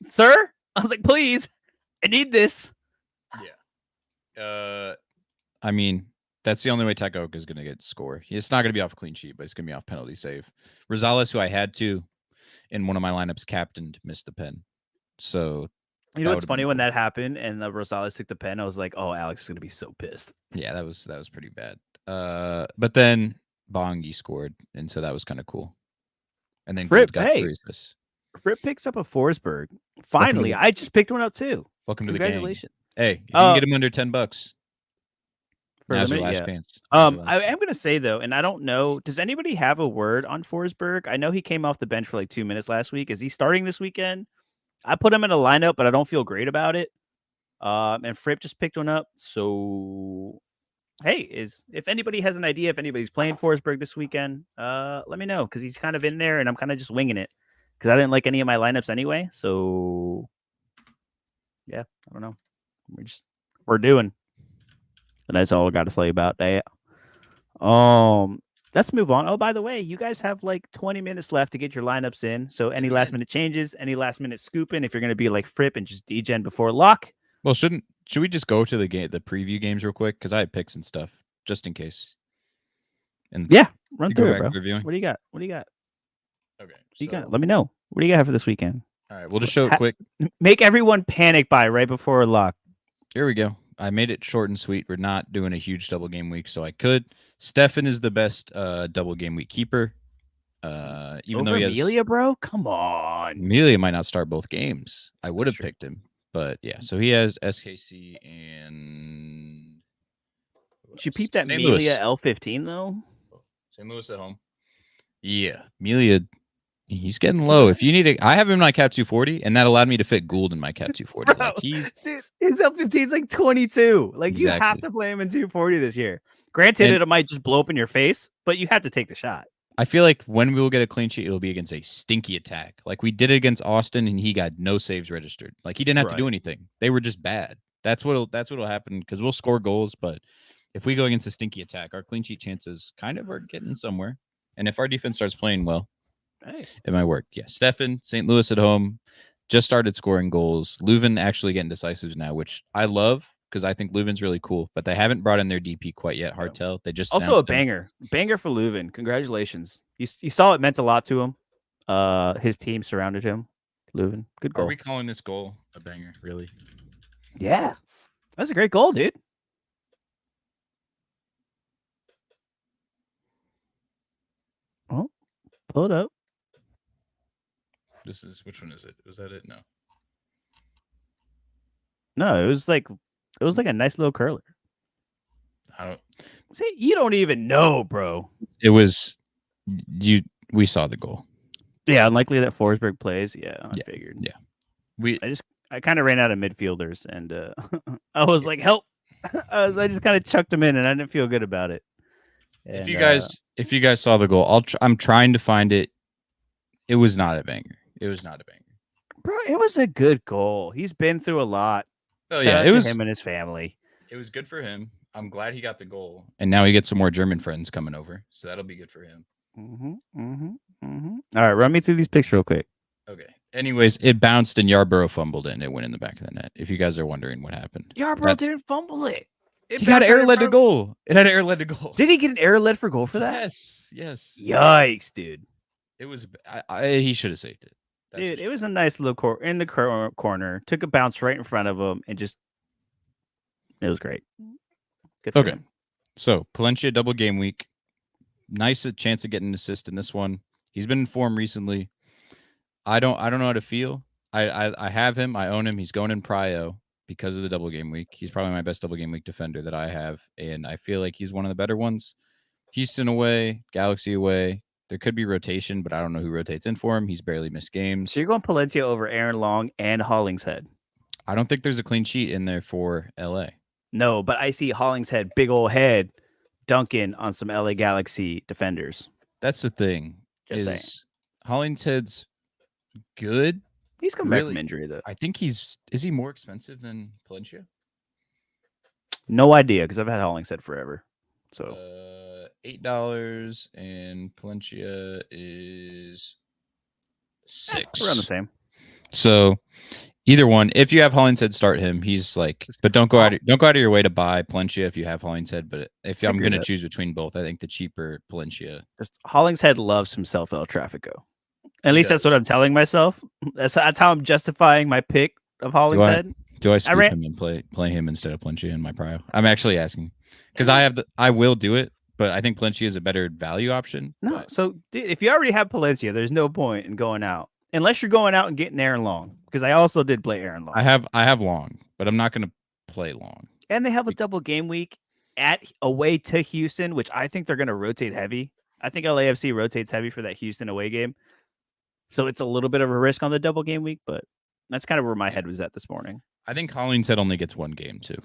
sir." I was like, "Please, I need this." Yeah. I mean, that's the only way Takaoka is going to get score. It's not going to be off a clean sheet, but it's going to be off penalty save. Rosales, who I had to in one of my lineups, captained, missed the pen. So you know what's funny when that happened and Rosales took the pen? I was like, "Oh, Alex is going to be so pissed." Yeah, that was pretty bad. But then Bongi scored, and so that was kind of cool. And then Fripp picks up a Forsberg. Finally, I just picked one up too. Welcome to the game. Congratulations. Hey, if you can get him under $10. Now's your last chance. I am going to say, though, and I don't know, does anybody have a word on Forsberg? I know he came off the bench for like 2 minutes last week. Is he starting this weekend? I put him in a lineup, but I don't feel great about it. And Fripp just picked one up. So, hey, if anybody has an idea, if anybody's playing Forsberg this weekend, let me know, because he's kind of in there, and I'm kind of just winging it because I didn't like any of my lineups anyway. So, yeah, I don't know. We're doing. And that's all I got to tell you about that. let's move on. Oh, by the way, you guys have like 20 minutes left to get your lineups in. So any last minute changes, any last minute scooping, if you're going to be like Fripp and just degen before lock. Well, should we just go to the preview games real quick? Because I have picks and stuff just in case. And yeah, run go through it, back bro. to reviewing. What do you got? What do you got? Okay. What do you got? Let me know. What do you got for this weekend? All right, we'll just show it quick. Make everyone panic buy right before lock. Here we go. I made it short and sweet. We're not doing a huge double game week, so I could. Stefan is the best double game week keeper. Even though he has Amelia, bro, come on. Amelia might not start both games. I would have picked him, but yeah. So he has SKC and. Did you peep that Amelia L15 though? St. Louis at home. Yeah, Amelia. He's getting low. If you need it, I have him in my cap 240, and that allowed me to fit Gould in my cap 240. Bro, like he's dude, his L15 is like 22. Like exactly. You have to play him in 240 this year. Granted, it might just blow up in your face, but you have to take the shot. I feel like when we will get a clean sheet, it'll be against a stinky attack. Like we did it against Austin, and he got no saves registered. Like he didn't have to do anything. They were just bad. That's what'll happen because we'll score goals, but if we go against a stinky attack, our clean sheet chances kind of are getting somewhere. And if our defense starts playing well, it might work. Yeah, Stefan, St. Louis at home, just started scoring goals. Leuven actually getting decisives now, which I love because I think Leuven's really cool. But they haven't brought in their DP quite yet. Hard tell. They just also a banger for Leuven. Congratulations. You saw it meant a lot to him. His team surrounded him. Leuven, good goal. Are we calling this goal a banger? Really? Yeah, that's a great goal, dude. Oh, pull it up. This is which one is it? Was that it? No. No, it was like a nice little curler. See, you don't even know, bro. It was you. We saw the goal. Yeah, unlikely that Forsberg plays. Yeah, I figured. Yeah, I kind of ran out of midfielders, and I was like, help. I just kind of chucked them in, and I didn't feel good about it. And, if you guys saw the goal, I'm trying to find it. It was not a banger. It was not a banger, bro. It was a good goal. He's been through a lot. Oh yeah, it was him and his family. It was good for him. I'm glad he got the goal, and now he gets some more German friends coming over, so that'll be good for him. All right, run me through these picks real quick. Okay. Anyways, it bounced and Yarborough fumbled it, and it went in the back of the net. If you guys are wondering what happened, Yarborough didn't fumble it. He got air led to goal. It had air led to goal. Did he get an air led for goal for that? Yes. Yikes, dude. It was. He should have saved it. Dude, it was a nice little in the corner. Took a bounce right in front of him and just. It was great. Good for him. So Palencia double game week. Nice chance of getting an assist in this one. He's been in form recently. I don't know how to feel. I have him. I own him. He's going in prio because of the double game week. He's probably my best double game week defender that I have, and I feel like he's one of the better ones. Houston away, Galaxy away. There could be rotation, but I don't know who rotates in for him. He's barely missed games. So you're going Palencia over Aaron Long and Hollingshead. I don't think there's a clean sheet in there for LA. No, but I see Hollingshead, big old head, dunking on some LA Galaxy defenders. That's the thing. Just saying. Hollingshead's good. He's coming back from injury, though. I think is he more expensive than Palencia? No idea, because I've had Hollingshead forever. So $8 and Palencia is $6. We're on the same. So either one, if you have Hollingshead, start him. He's like, but don't go out of your way to buy Palencia if you have Hollingshead. But if I'm going to choose between both, I think the cheaper Palencia. Hollingshead loves himself El Trafico. At least that's what I'm telling myself. That's how I'm justifying my pick of Hollingshead. Do I scoop him and play him instead of Palencia in my prio? I'm actually asking because I will do it, but I think Palencia is a better value option. No, so if you already have Palencia, there's no point in going out unless you're going out and getting Aaron Long. Because I also did play Aaron Long. I have Long, but I'm not going to play Long. And they have a double game week away to Houston, which I think they're going to rotate heavy. I think LAFC rotates heavy for that Houston away game. So it's a little bit of a risk on the double game week, but that's kind of where my head was at this morning. I think Hollingshead only gets one game too.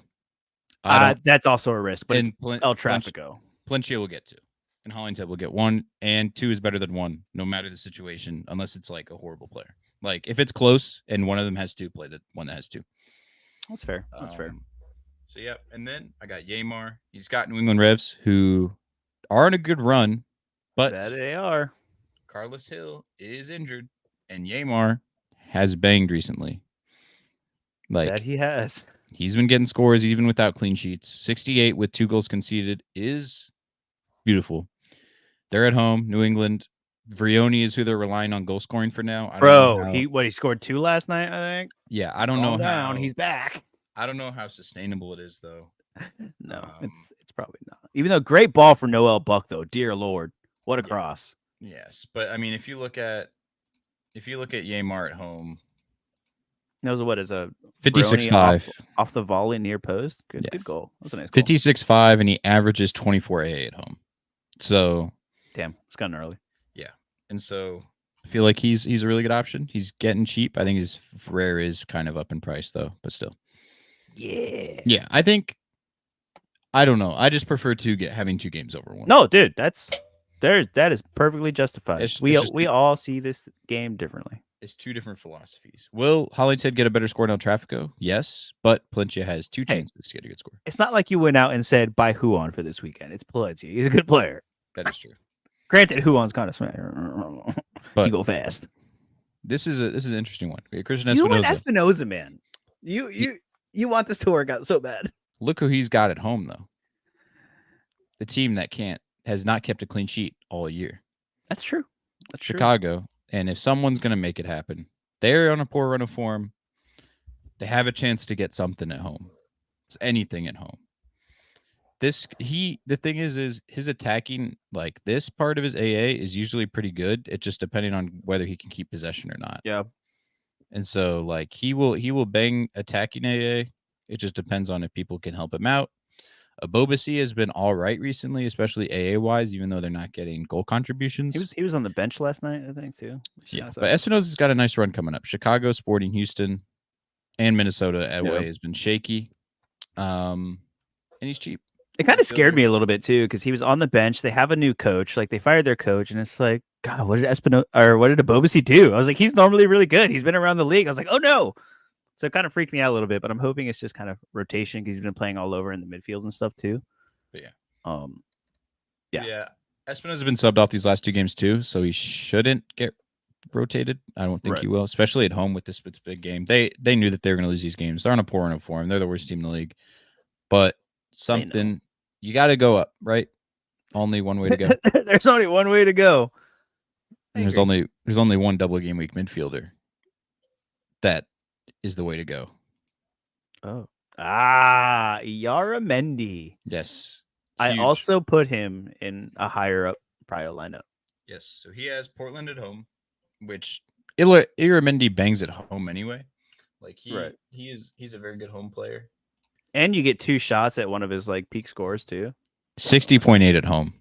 That's also a risk, but El Trafico. Palencia will get two, and Hollingshead will get one, and two is better than one, no matter the situation, unless it's like a horrible player. Like if it's close and one of them has two, play the one that has two. That's fair. That's fair. So yeah, and then I got Yamar. He's got New England Revs who are in a good run. But That they are. Carlos Hill is injured, and Yamar has banged recently. That Like, he has. he's been getting scores even without clean sheets. 68 with 2 goals conceded is beautiful. They're at home, New England. Vrioni is who they're relying on goal scoring for now. I don't know Bro, how. he scored 2 last night, I think. Yeah, I don't Calm know down. how. He's back. I don't know how sustainable it is though. No, it's probably not. Even though great ball for Noel Buck though. Dear Lord, what a cross. Yes, but I mean, if you look at Yamar at home, Knows what is a 56-5. off the volley near post. Good, Yeah. good goal. That's a nice goal. 56-5, and he averages 24 AA at home. So damn, it's kind of early. Yeah, and so I feel like he's a really good option. He's getting cheap. I think his rare is kind of up in price though, but still. Yeah. I think. I don't know. I just prefer having 2 games over one. No, dude, that is perfectly justified. It's we just all see this game differently. It's 2 different philosophies. Will Hollingshead get a better score in El Trafico? Yes, but Palencia has 2 chances to get a good score. It's not like you went out and said buy Huon for this weekend. It's Palencia. He's a good player. That is true. Granted, Huon's kind of smack. But you go fast. This is an interesting one. Christian You Espinoza. and Espinoza, man. You want this to work out so bad. Look who he's got at home though. The team that has not kept a clean sheet all year. That's true. That's Chicago. True. And if someone's going to make it happen, they're on a poor run of form. They have a chance to get something at home. It's anything at home. The thing is his attacking, like this part of his AA is usually pretty good. It's just depending on whether he can keep possession or not. Yeah. And so like he will bang attacking AA. It just depends on if people can help him out. Abobasi has been all right recently, especially AA wise, even though they're not getting goal contributions. He was on the bench last night, I think, too. Yeah, but Espinoza's got a nice run coming up. Chicago, Sporting, Houston, and Minnesota away has been shaky. And he's cheap. It kind of scared me a little bit too, because he was on the bench. They have a new coach. Like they fired their coach, and it's like, God, what did Abobasi do? I was like, he's normally really good. He's been around the league. I was like, oh no. So it kind of freaked me out a little bit, but I'm hoping it's just kind of rotation because he's been playing all over in the midfield and stuff too. But yeah. Espinoza's been subbed off these last 2 games too, so he shouldn't get rotated. I don't think he will, especially at home with this big game. They knew that they were going to lose these games. They're on a poor run of form. They're the worst team in the league. But something you got to go up, right? Only one way to go. There's only one way to go. There's only one double game week midfielder. That is the way to go. Oh. Yaramendi. Yes. Huge. I also put him in a higher up prior lineup. Yes. So he has Portland at home, which Yaramendi bangs at home anyway. Like he's a very good home player. And you get 2 shots at one of his like peak scores too. 60.8 at home.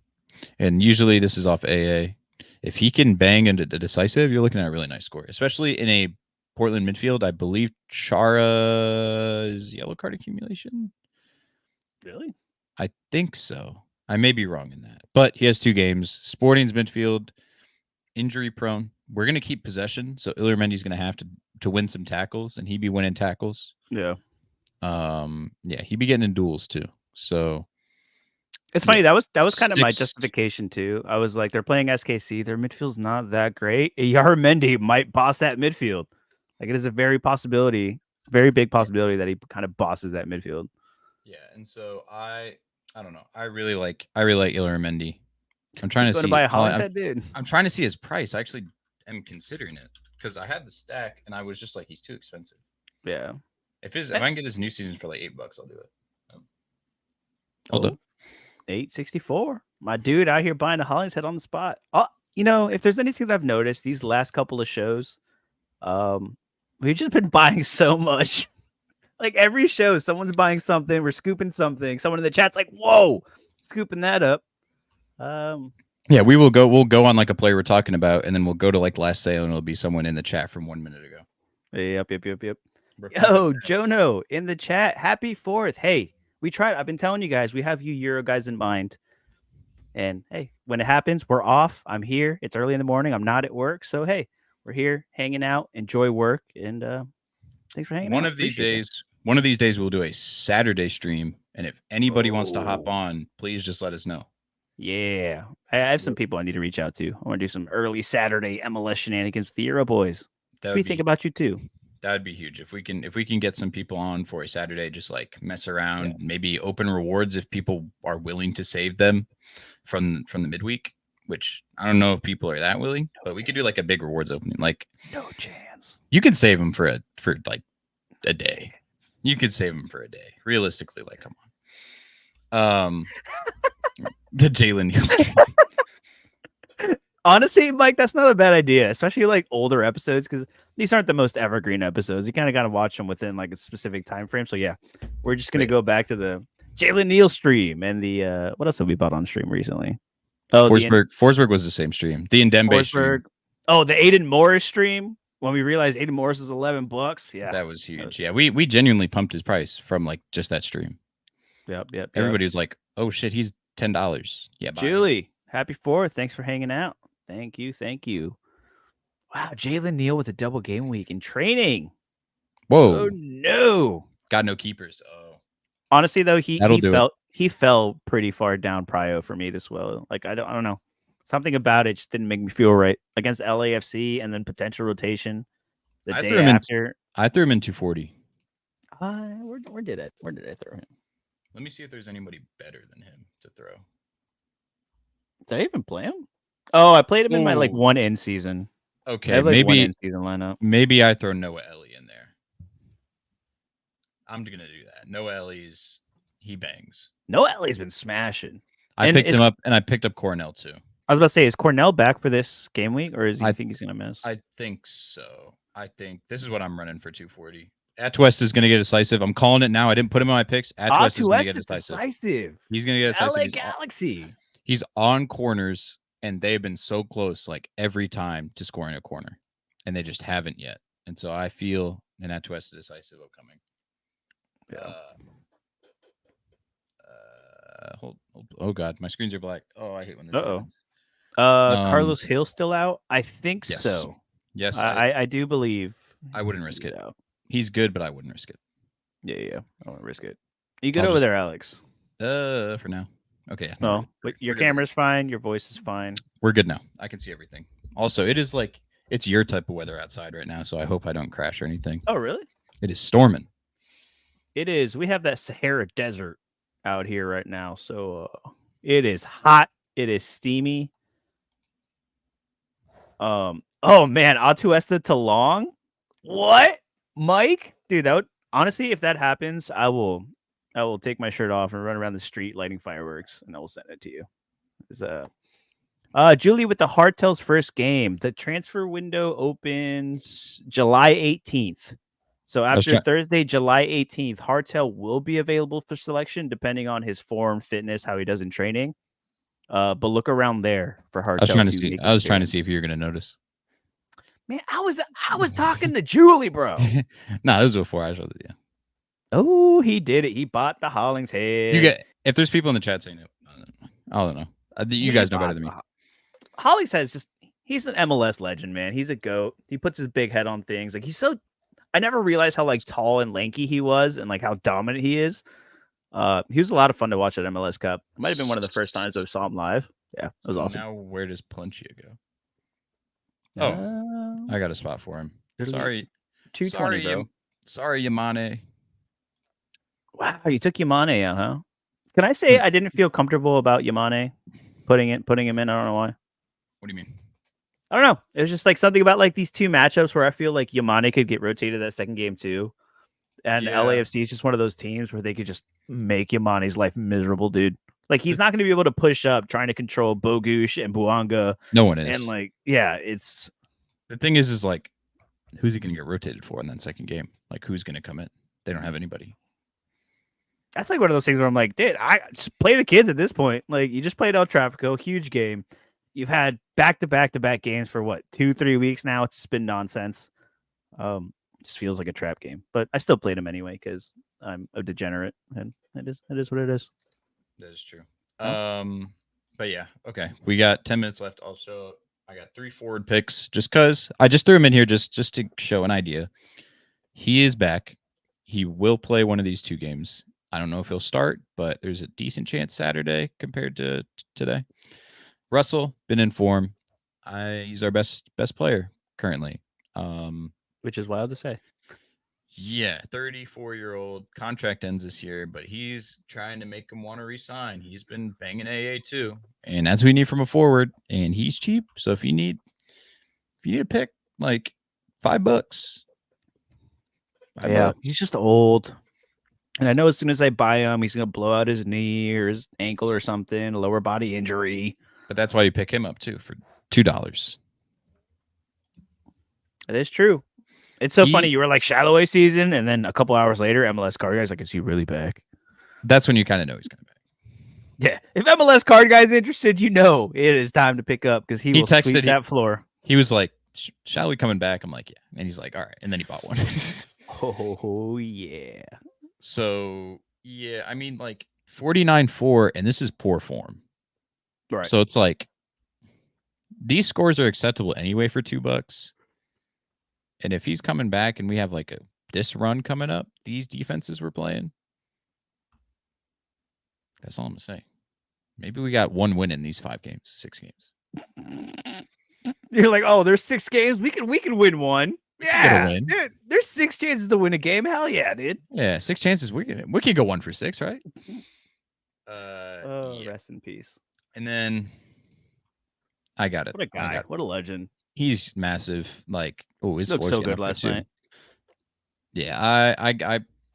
And usually this is off AA. If he can bang into the decisive, you're looking at a really nice score, especially in a Portland midfield. I believe Chara's yellow card accumulation. Really? I think so. I may be wrong in that. But he has 2 games. Sporting's midfield, injury prone. We're going to keep possession, so Illermendi's going to have to win some tackles, and he'd be winning tackles. Yeah. He'd be getting in duels too. So it's funny. That was kind of my justification too. I was like, they're playing SKC. Their midfield's not that great. Yaramendi might boss that midfield. Like it is a very big possibility that he kind of bosses that midfield. Yeah, and so I don't know. I really like Illermendi. I'm trying to see. Buy a Hollingshead, dude. I'm trying to see his price. I actually am considering it because I had the stack and I was just like, he's too expensive. Yeah. If I can get his new season for like $8, I'll do it. Hold up. 864. My dude out here buying a Hollingshead on the spot. Oh, if there's anything that I've noticed these last couple of shows, we've just been buying so much. Like every show, someone's buying something. We're scooping something. Someone in the chat's like, "Whoa, scooping that up." Yeah, we'll go on like a player we're talking about, and then we'll go to like last sale, and it'll be someone in the chat from 1 minute ago. Yep. Yo, Jono in the chat. Happy 4th. Hey, we tried. I've been telling you guys, we have you Euro guys in mind. And hey, when it happens, we're off. I'm here. It's early in the morning. I'm not at work. So hey, we're here hanging out. Enjoy work. And thanks for hanging out. One of these days we'll do a Saturday stream. And if anybody wants to hop on, please just let us know. Yeah. I have some people I need to reach out to. I want to do some early Saturday MLS shenanigans with the Euro boys. That Just would we think be about you too. that would be huge if we can get some people on for a Saturday, just like mess around, Yeah. maybe open rewards if people are willing to save them from the midweek. Which I don't know if people are that willing, but we could do like a big rewards opening. Like No chance. you could save them for like a day. Chance. You could save them for a day. Realistically, like come on. The Jalen Neal stream. Honestly, Mike, that's not a bad idea, especially like older episodes, because these aren't the most evergreen episodes. You kind of got to watch them within like a specific time frame. So yeah, we're just gonna go back to the Jalen Neal stream and the what else have we bought on stream recently? Oh, Forsberg was the same stream. The Ndembe stream. Forsberg. Oh, the Aiden Morris stream. When we realized Aiden Morris is $11, yeah, That was huge. Yeah, we genuinely pumped his price from like just that stream. Yep. Everybody was like, "Oh shit, he's $10." Yeah, bye. Julie, happy 4th. Thanks for hanging out. Thank you. Wow, Jalen Neal with a double game week in training. Whoa. Oh no. Got no keepers. Oh. Honestly though, he That'll do felt he fell pretty far down prio for me this well. Like I don't know. Something about it just didn't make me feel right against LAFC and then potential rotation the day after. I threw him in 240. Where did I throw him? Let me see if there's anybody better than him to throw. Did I even play him? Oh, I played him in my like one in season. Okay, maybe one in season lineup. Maybe I throw Noah Ellie in there. I'm gonna do that. Noah Ellie's he bangs. Noah Ellie's been smashing. I picked him up, and I picked up Cornell too. I was about to say, is Cornell back for this game week, or I think he's gonna miss? I think so. I think this is what I'm running for 240. Atwest is going to get decisive. I'm calling it now. I didn't put him on my picks. Atwest is going to get decisive. He's going to get decisive. LA Galaxy. He's on corners, and they've been so close, like every time, to scoring a corner, and they just haven't yet. And so I feel an Atwest decisive upcoming. Yeah. Hold. Oh God, my screens are black. Oh, I hate when this happens. Carlos Hill still out? I think so. Yes, I do believe. I wouldn't risk it. Out. He's good, but I wouldn't risk it. Yeah. I won't risk it. You good over there, Alex? For now. Okay. No, but your camera's fine. Your voice is fine. We're good now. I can see everything. Also, it is like it's your type of weather outside right now, so I hope I don't crash or anything. Oh, really? It is storming. It is. We have that Sahara Desert out here right now, so it is hot. It is steamy. Oh man, Atuesta to Long. What, Mike? Dude, that would honestly, if that happens, I will take my shirt off and run around the street lighting fireworks, and I will send it to you. It's Julie with the Hartel's first game. The transfer window opens July 18th. So after Thursday, July 18th, Hartel will be available for selection depending on his form, fitness, how he does in training. But look around there for Hartel. I was trying to see if you were gonna notice. Man, I was talking to Julie, bro. No, this was before I showed it. Yeah. Oh, he did it. He bought the Hollings head. If there's people in the chat saying it, I don't know. You guys know better than me. Hollings head's he's an MLS legend, man. He's a GOAT. He puts his big head on things. Like I never realized how like tall and lanky he was and like how dominant he is. He was a lot of fun to watch at MLS Cup. It might have been one of the first times I saw him live. Yeah, it was awesome. Now where does Pluncia go? Oh, I got a spot for him. Sorry. 220, bro. Sorry, Yamane. Wow, you took Yamane out, huh? Can I say I didn't feel comfortable about Yamane putting him in? I don't know why. What do you mean? I don't know. It was just like something about like these two matchups where I feel like Yamane could get rotated that second game too. And LAFC is just one of those teams where they could just make Yamane's life miserable, dude. Like he's not going to be able to push up trying to control Bogush and Buanga. No one is. And like, yeah, it's the thing is like, who's he going to get rotated for in that second game? Like, who's going to come in? They don't have anybody. That's like one of those things where I'm like, dude, I just play the kids at this point. Like, you just played El Trafico, huge game. You've had back-to-back games for what, 2-3 weeks now. It's just been nonsense. Just feels like a trap game, but I still played him anyway because I'm a degenerate, and it is what it is. That is true. But yeah, okay. We got 10 minutes left. Also, I got 3 forward picks just because I just threw him in here just to show an idea. He is back. He will play one of these 2 games. I don't know if he'll start, but there's a decent chance Saturday compared to today. Russell, been in form. He's our best player currently. Which is wild to say. Yeah, 34-year-old contract ends this year, but he's trying to make him want to resign. He's been banging AA too, and that's what we need from a forward. And he's cheap, so if you need a pick, like $5, Yeah, $5. he's just old. And I know as soon as I buy him, he's gonna blow out his knee or his ankle or something, a lower body injury. But that's why you pick him up too for $2. That is true. It's so funny. He- You were like Shalloway season, and then a couple hours later, MLS card guy's like, "Is he really back?" That's when you kind of know he's coming back. Yeah. If MLS card guy's interested, you know it is time to pick up because he will sweep that floor. He was like, "Shall we coming back?" I'm like, "Yeah," and he's like, "All right," and then he bought one. Oh yeah. So yeah, I mean, like 49-4, and this is poor form. Right. So it's like these scores are acceptable anyway for $2. And if he's coming back and we have like this run coming up, these defenses we're playing, that's all I'm gonna say. Maybe we got one win in these 6 games. You're like, oh, there's 6 games. We can win one. Yeah, win. dude, there's 6 chances to win a game. Hell yeah, dude. Yeah, 6 chances. We can go 1 for 6, right? Yeah. Rest in peace. And then I got it. What a guy. What a legend. He's massive. Like, oh, his looked so good last night. Yeah,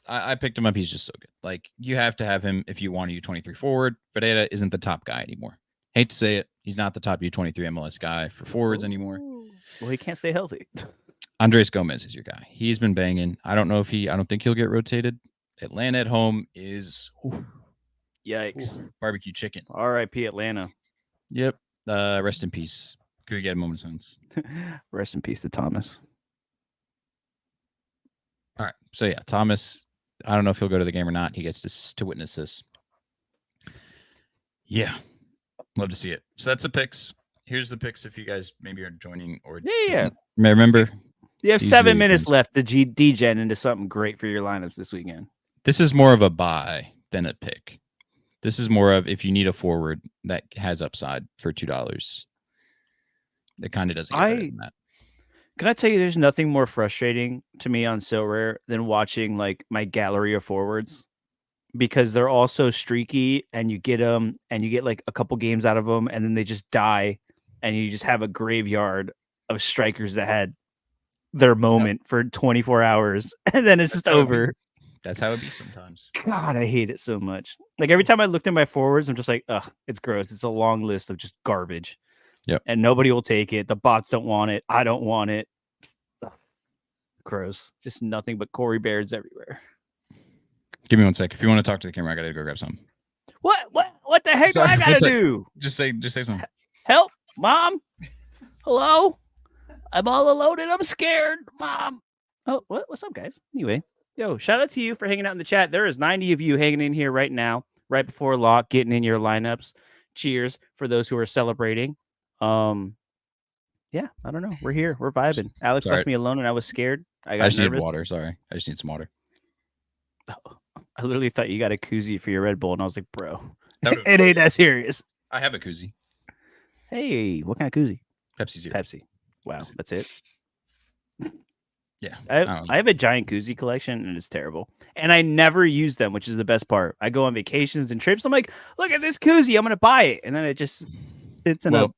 I picked him up. He's just so good. Like, you have to have him if you want a U23 forward. Ferreira isn't the top guy anymore. Hate to say it, he's not the top U23 MLS guy for forwards anymore. Well, he can't stay healthy. Andres Gomez is your guy. He's been banging. I don't think he'll get rotated. Atlanta at home is Yikes. barbecue chicken. R.I.P. Atlanta. Yep. Rest in peace. Could we get a moment's silence? Rest in peace to Thomas. All right. So yeah, Thomas. I don't know if he'll go to the game or not. He gets to witness this. Yeah, love to see it. So that's the picks. Here's the picks if you guys maybe are joining or Yeah. Remember, you have these 7 really minutes games. left to degen into something great for your lineups this weekend. This is more of a buy than a pick. This is more of if you need a forward that has upside for $2. It kind of doesn't get better than that. Can I tell you, there's nothing more frustrating to me on Sorare than watching like my gallery of forwards, because they're all so streaky, and you get them and you get like a couple games out of them, and then they just die, and you just have a graveyard of strikers that had their moment for 24 hours, and then it's just over. That's how it be sometimes. God, I hate it so much. Like every time I looked at my forwards, I'm just like, ugh, it's gross. It's a long list of just garbage. Yep. And nobody will take it. The bots don't want it. I don't want it. Ugh. Gross. Just nothing but Corey Beards everywhere. Give me 1 sec. If you want to talk to the camera, I gotta go grab something. What the heck do I gotta do? Just say something. Help, Mom. Hello. I'm all alone and I'm scared, Mom. Oh, what's up, guys? Anyway, yo, shout out to you for hanging out in the chat. There is 90 of you hanging in here right now, right before lock, getting in your lineups. Cheers for those who are celebrating. Yeah, I don't know. We're here. We're vibing. Alex left me alone and I was scared. I got just nervous. need water. Sorry. I just need some water. I literally thought you got a koozie for your Red Bull, and I was like, bro, it ain't that serious. I have a koozie. Hey, what kind of koozie? Pepsi Zero. Pepsi. Wow, Pepsi. that's it. Yeah. I have a giant koozie collection, and it's terrible. And I never use them, which is the best part. I go on vacations and trips. I'm like, look at this koozie. I'm going to buy it. And then it just sits in a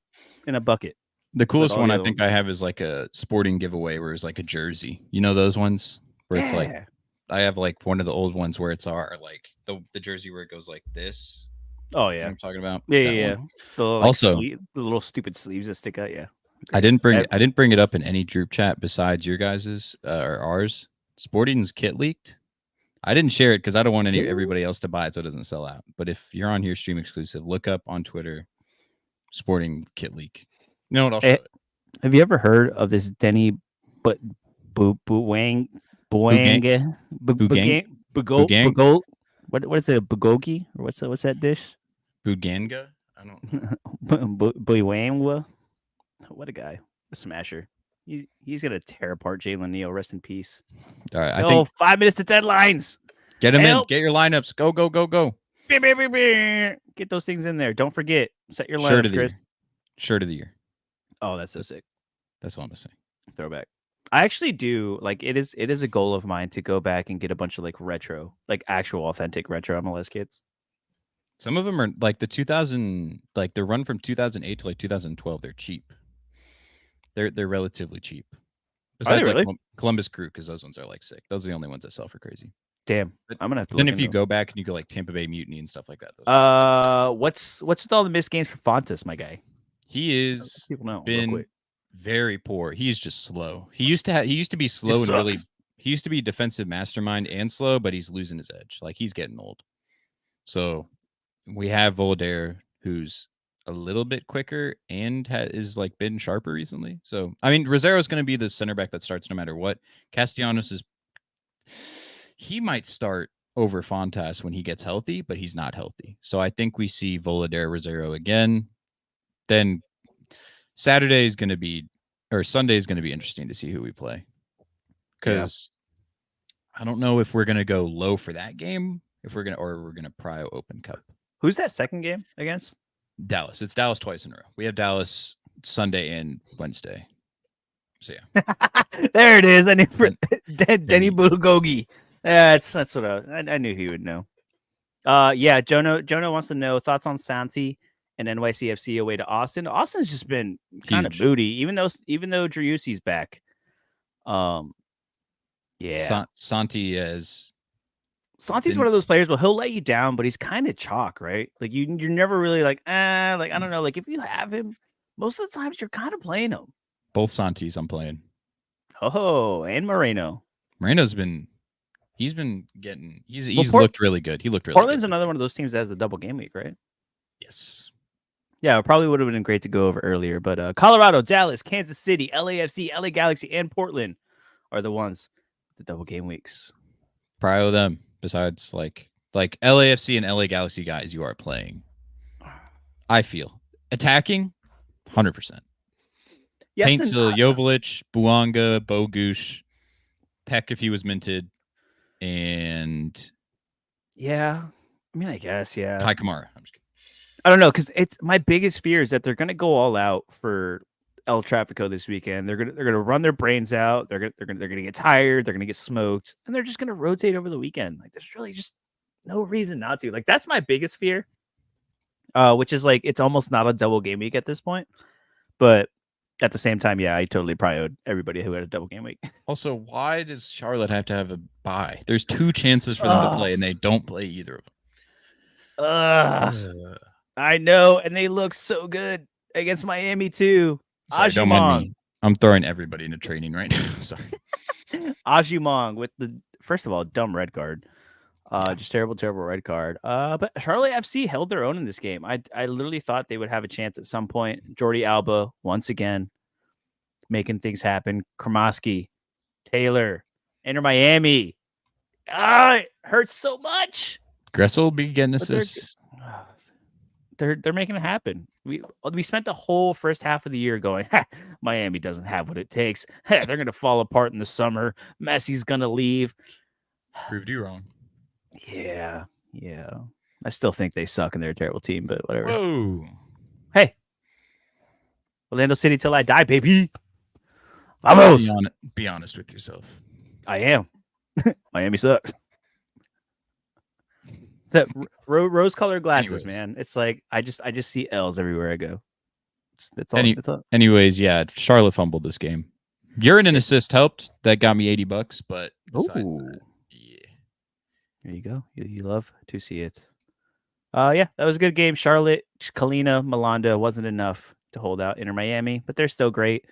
bucket. The coolest one I think I have is like a sporting giveaway where it's like a jersey. You know those ones where it's like, I have like one of the old ones where it's like the jersey where it goes like this. Oh yeah, you know what I'm talking about. Yeah. The little, also, the little stupid sleeves that stick out. Yeah. I didn't bring it up in any group chat besides your guys's or ours. Sporting's kit leaked. I didn't share it because I don't want everybody else to buy it so it doesn't sell out. But if you're on here, stream exclusive, look up on Twitter, Sporting kit leak. You know what? I'll show it. Have you ever heard of this Denny Buang? What is it? A bulgogi? Or what's that dish? Buganga? I don't know. What a guy. A smasher. He's gonna tear apart Jalen Neal. Rest in peace. All right. I think 5 minutes to deadlines. Get them in. Help! Get your lineups. Go, go, go, go. Get those things in there. Don't forget. Set your Shirt lineups, of the Chris. year. Shirt of the year. Oh, that's so sick. That's all I'm gonna say. Throwback. I actually do like it is a goal of mine to go back and get a bunch of like retro, like actual authentic retro MLS kits. Some of them are like the 2000, like the run from 2008 to like 2012. They're cheap. They're relatively cheap. Besides really? like Columbus Crew, because those ones are like sick. Those are the only ones that sell for crazy. Damn, But I'm gonna have to. then Look if you into go back and you go like Tampa Bay Mutiny and stuff like that, what's with all the missed games for Fontes, my guy? he is People know. Real been quick. very poor. He's just slow. He used to be slow and really. He used to be defensive mastermind and slow, but he's losing his edge. Like he's getting old. So we have Volodare, who's a little bit quicker and is like been sharper recently. So I mean, Rosero is going to be the center back that starts no matter what. Castellanos is. He might start over Fontas when he gets healthy, but he's not healthy. So I think we see Volodare Rosero again. Then Saturday is going to be, or Sunday is going to be interesting to see who we play. Because I don't know if we're going to go low for that game, or we're going to pry Open Cup. Who's that second game against? Dallas. It's Dallas twice in a row. We have Dallas Sunday and Wednesday. So yeah. There it is. I knew for Denny Bulgogi. That's what I knew he would know. Yeah, Jono wants to know thoughts on Santi and NYCFC away to Austin. Austin's just been kind of booty, even though Driussi's back. Yeah. Santi's one of those players, well, he'll let you down, but he's kind of chalk, right? Like you're never really like, like I don't know. Like if you have him, most of the times you're kind of playing him. Both Santis I'm playing. Oh, and Moreno. Moreno's been getting he's looked really good. He looked really Portland's good. Another one of those teams that has the double game week, right? Yes. Yeah, it probably would have been great to go over earlier, but Colorado, Dallas, Kansas City, LAFC, LA Galaxy, and Portland are the ones with the double game weeks. Prio them. Besides, like LAFC and LA Galaxy guys, you are playing. I feel attacking, 100%. Yes, Paintsill, Joveljic, Buanga, Bogush, Peck if he was minted, and yeah, I mean, I guess Kai Kamara. I'm just kidding. I don't know, because it's my biggest fear is that they're gonna go all out for El Trafico this weekend. They're gonna run their brains out. They're gonna get tired. They're gonna get smoked, and they're just gonna rotate over the weekend. Like there's really just no reason not to. Like that's my biggest fear. Which is like it's almost not a double game week at this point, but at the same time, yeah, I totally prioed everybody who had a double game week. Also, why does Charlotte have to have a bye? There's 2 chances for them to play, and they don't play either of them. I know, and they look so good against Miami too. Sorry, don't mind me. I'm throwing everybody into training right now. Sorry. Ajimong with the first of all dumb red card, just terrible red card. But Charlotte FC held their own in this game. I literally thought they would have a chance at some point. Jordi Alba once again making things happen. Kremoski, Taylor, Inter Miami. It hurts so much. Gressel will be getting assists. They're making it happen. We spent the whole first half of the year going, Miami doesn't have what it takes. They're going to fall apart in the summer. Messi's going to leave. Proved you wrong. Yeah. I still think they suck and they're a terrible team, but whatever. Whoa. Hey. Orlando City till I die, baby. Vamos. Be honest with yourself. I am. Miami sucks. That rose-colored glasses, man. It's like I just see L's everywhere I go. That's all. Anyways, yeah, Charlotte fumbled this game. Urine and assist helped. That got me $80, but besides that, yeah. There you go. You love to see it. Yeah, that was a good game. Charlotte, Kalina, Melanda wasn't enough to hold out Inter Miami, but they're still great.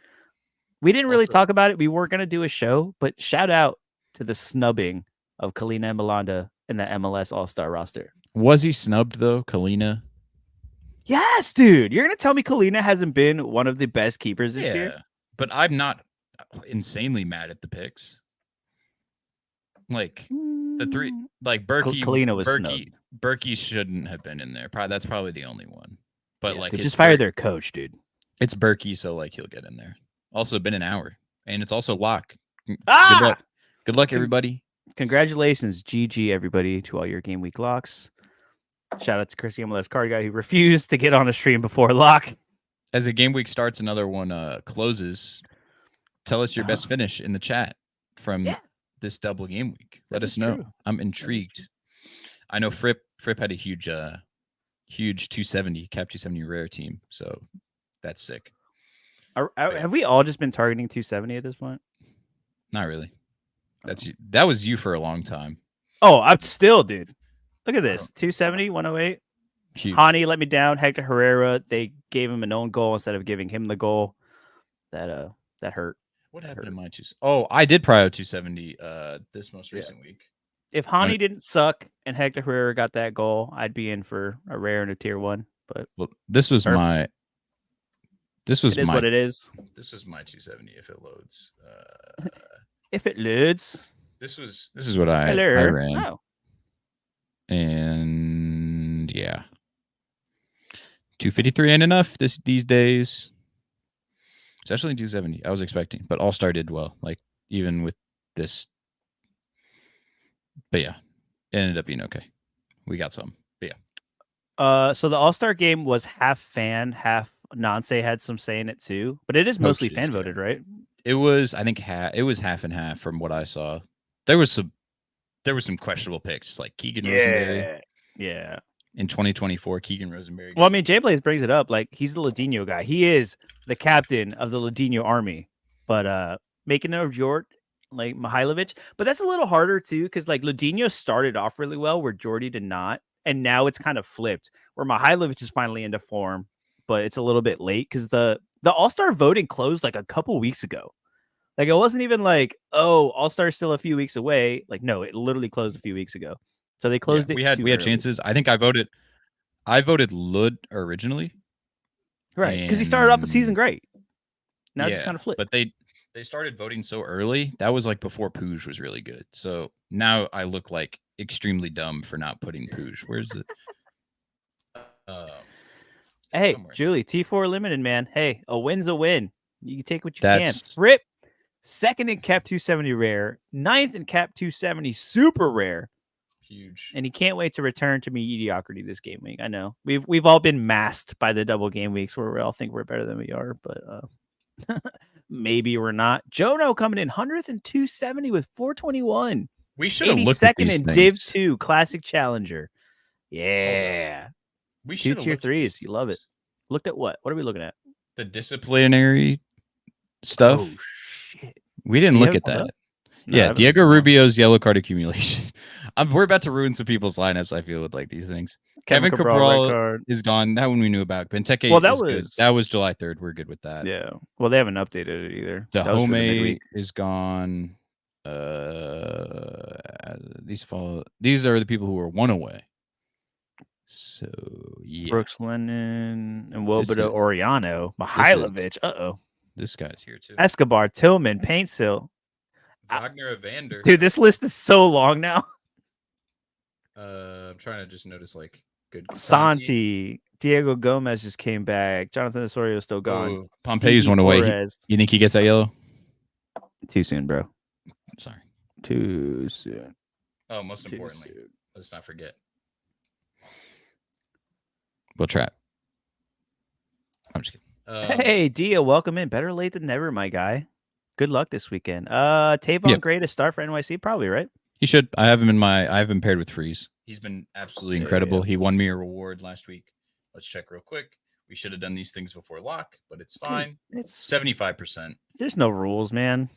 We didn't really talk about it. We were going to do a show, but shout out to the snubbing of Kalina and Melanda in the MLS All-Star roster. Was he snubbed, though, Kalina? Yes, dude. You're going to tell me Kalina hasn't been one of the best keepers this year? But I'm not insanely mad at the picks. Like, the 3... Like, Berkey... Kalina was snubbed. Berkey shouldn't have been in there. That's probably the only one. But, like... They just fired their coach, dude. It's Berkey, so, like, he'll get in there. Also, been an hour. And it's also Locke. Good luck, everybody. Congratulations, GG, everybody, to all your game week locks. Shout out to Chris, the MLS card guy, who refused to get on a stream before lock. As a game week starts, another one closes. Tell us your best finish in the chat from this double game week. Let us know. True. I'm intrigued. I know Fripp had a huge 270 cap 270 rare team, so that's sick. Have we all just been targeting 270 at this point? Not really. That was you for a long time. Oh, I'm still, dude. Look at this. 270, 108. Huge. Hani let me down. Hector Herrera, they gave him an own goal instead of giving him the goal. That hurt. What happened to my 2? Oh, I did prio 270 this most recent week. If Hani didn't suck and Hector Herrera got that goal, I'd be in for a rare and a tier 1. But this was my. This was what it is. This was my 270 if it loads. If it loads. This is what I ran. Oh. And yeah. 253 ain't enough these days. Especially 270. I was expecting, but All-Star did well. Like even with this. But yeah, it ended up being okay. We got some. But yeah. So the All-Star game was half fan, half Nonce had some say in it too, but it is mostly fan voted, right? It was, I think, it was half and half from what I saw. There was some questionable picks like Keegan Rosenberry. Yeah. In 2024, Keegan Rosenberry. Well, I mean, Jay Blaze brings it up. Like, he's the Ladino guy. He is the captain of the Ladino army. But making it of Jort, like Mihailovic. But that's a little harder, too, because, like, Ladino started off really well where Jordy did not. And now it's kind of flipped where Mihailovic is finally into form. But it's a little bit late because the All-Star voting closed, like, a couple weeks ago. Like, it wasn't even like, oh, All-Star's still a few weeks away. Like, no, it literally closed a few weeks ago. So they closed it. We had chances. I think I voted Lud originally. Right. Because he started off the season great. Now it's just kind of flipped. But they started voting so early. That was like before Pooj was really good. So now I look like extremely dumb for not putting Pooj. Where's it? Hey, Julie, T4 limited, man. Hey, a win's a win. You can take what you can. Rip, second in cap 270 rare, 9th in cap 270 super rare. Huge. And he can't wait to return to mediocrity this game week. I know we've all been masked by the double game weeks where we all think we're better than we are, but maybe we're not. Jono coming in 100th and 270 with 421. We should have looked at these in things. Div 2 Classic Challenger. Yeah. We 2 tier 3s. You love it. Looked at what? What are we looking at? The disciplinary stuff. Oh shit. We didn't look at that. No, Diego Rubio's yellow card accumulation. We're about to ruin some people's lineups, I feel, with like these things. Kevin Cabral is gone. That one we knew about. Benteke that was July 3rd. We're good with that. Yeah. Well, they haven't updated it either. Dahome is gone. These are the people who are one away. So yeah. Brooks Lennon and Woboda Oriano. Mihailovic. This guy's here too. Escobar, Tillman, Paintsill. Wagner Evander. Dude, this list is so long now. I'm trying to just notice like good. Santi, Diego Gomez just came back. Jonathan Osorio is still gone. Oh, Pompey's one away. You think he gets that yellow? Too soon, bro. Sorry. Too soon. Oh, most importantly, let's not forget. We'll trap. I'm just kidding. Hey, Dia, welcome in. Better late than never, my guy. Good luck this weekend. Tavon Gray to start for NYC, probably, right? He should. I have him paired with Freeze. He's been absolutely incredible. He won me a reward last week. Let's check real quick. We should have done these things before lock, but it's fine. It's 75%. There's no rules, man.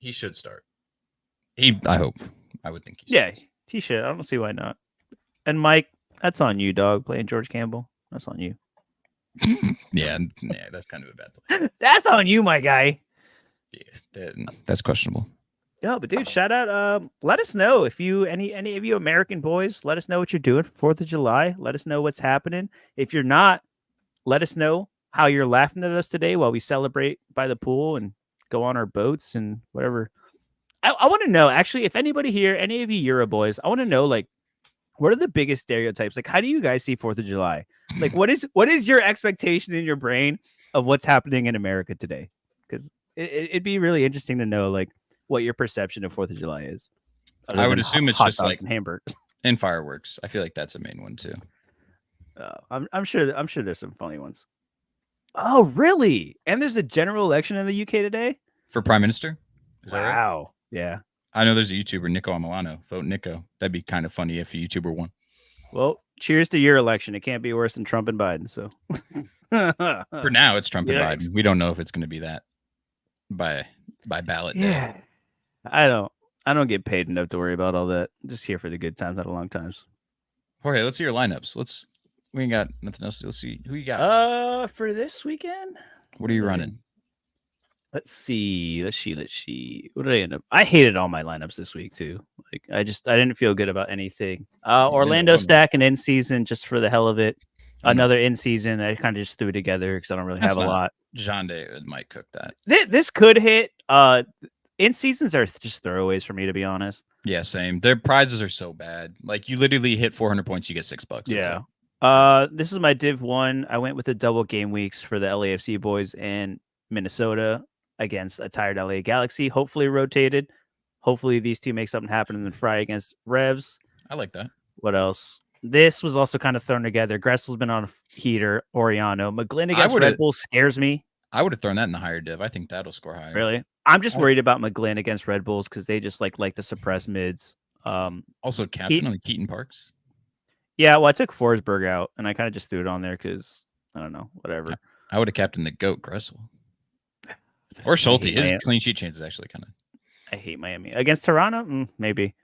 He should start. I hope. I would think he should. Yeah, he should. I don't see why not. And Mike, that's on you, dog. Playing George Campbell. That's on you. yeah, that's kind of a bad play. That's on you, my guy. Yeah, that's questionable. No, but dude, shout out. Let us know if you any of you American boys. Let us know what you're doing for 4th of July. Let us know what's happening. If you're not, let us know how you're laughing at us today while we celebrate by the pool and go on our boats and whatever. I want to know actually if anybody here, any of you Euro boys, I want to know like what are the biggest stereotypes? Like, how do you guys see 4th of July? Like, what is your expectation in your brain of what's happening in America today? Because it'd be really interesting to know, like, what your perception of 4th of July is. other I would than assume it's hot just dogs like and hamburgers. and fireworks. I feel like that's a main one too. I'm sure there's some funny ones. Oh, really? And there's a general election in the UK today? For prime minister, is that right? Wow. Yeah. I know there's a YouTuber, Nico Amilano. Vote Nico. That'd be kind of funny if a YouTuber won. Well, cheers to your election. It can't be worse than Trump and Biden. So For now, it's Trump and Yikes. Biden. We don't know if it's going to be that by ballot day. Yeah. I don't get paid enough to worry about all that. I'm just here for the good times, not the long times. Jorge, let's see your lineups. We ain't got nothing else. Let's see who you got. For this weekend, What are you running? let's see. What did I end up? I hated all my lineups this week too. Like I didn't feel good about anything. Orlando stack an in season just for the hell of it. Another in season. I kind of just threw it together because I don't really have a lot. John David might cook that. This could hit. In seasons are just throwaways for me, to be honest. Yeah, same. Their prizes are so bad. Like you literally hit 400 points, you get $6. Yeah. This is my Div 1. I went with the double game weeks for the LAFC boys and Minnesota against a tired LA Galaxy. Hopefully rotated. Hopefully these two make something happen and then Fry against Revs. I like that. What else? This was also kind of thrown together. Gressel's been on a heater. Oriano. McGlynn against Red Bull scares me. I would have thrown that in the higher div. I think that'll score higher. Really? I'm just worried about McGlynn against Red Bulls because they just like to suppress mids. Also captain on the Keaton Parks. Yeah, well, I took Forsberg out and I kind of just threw it on there because I don't know, whatever. I would have captained the GOAT Gressel. Or Schulte. His clean sheet change is actually kind of. I hate Miami against Toronto, maybe.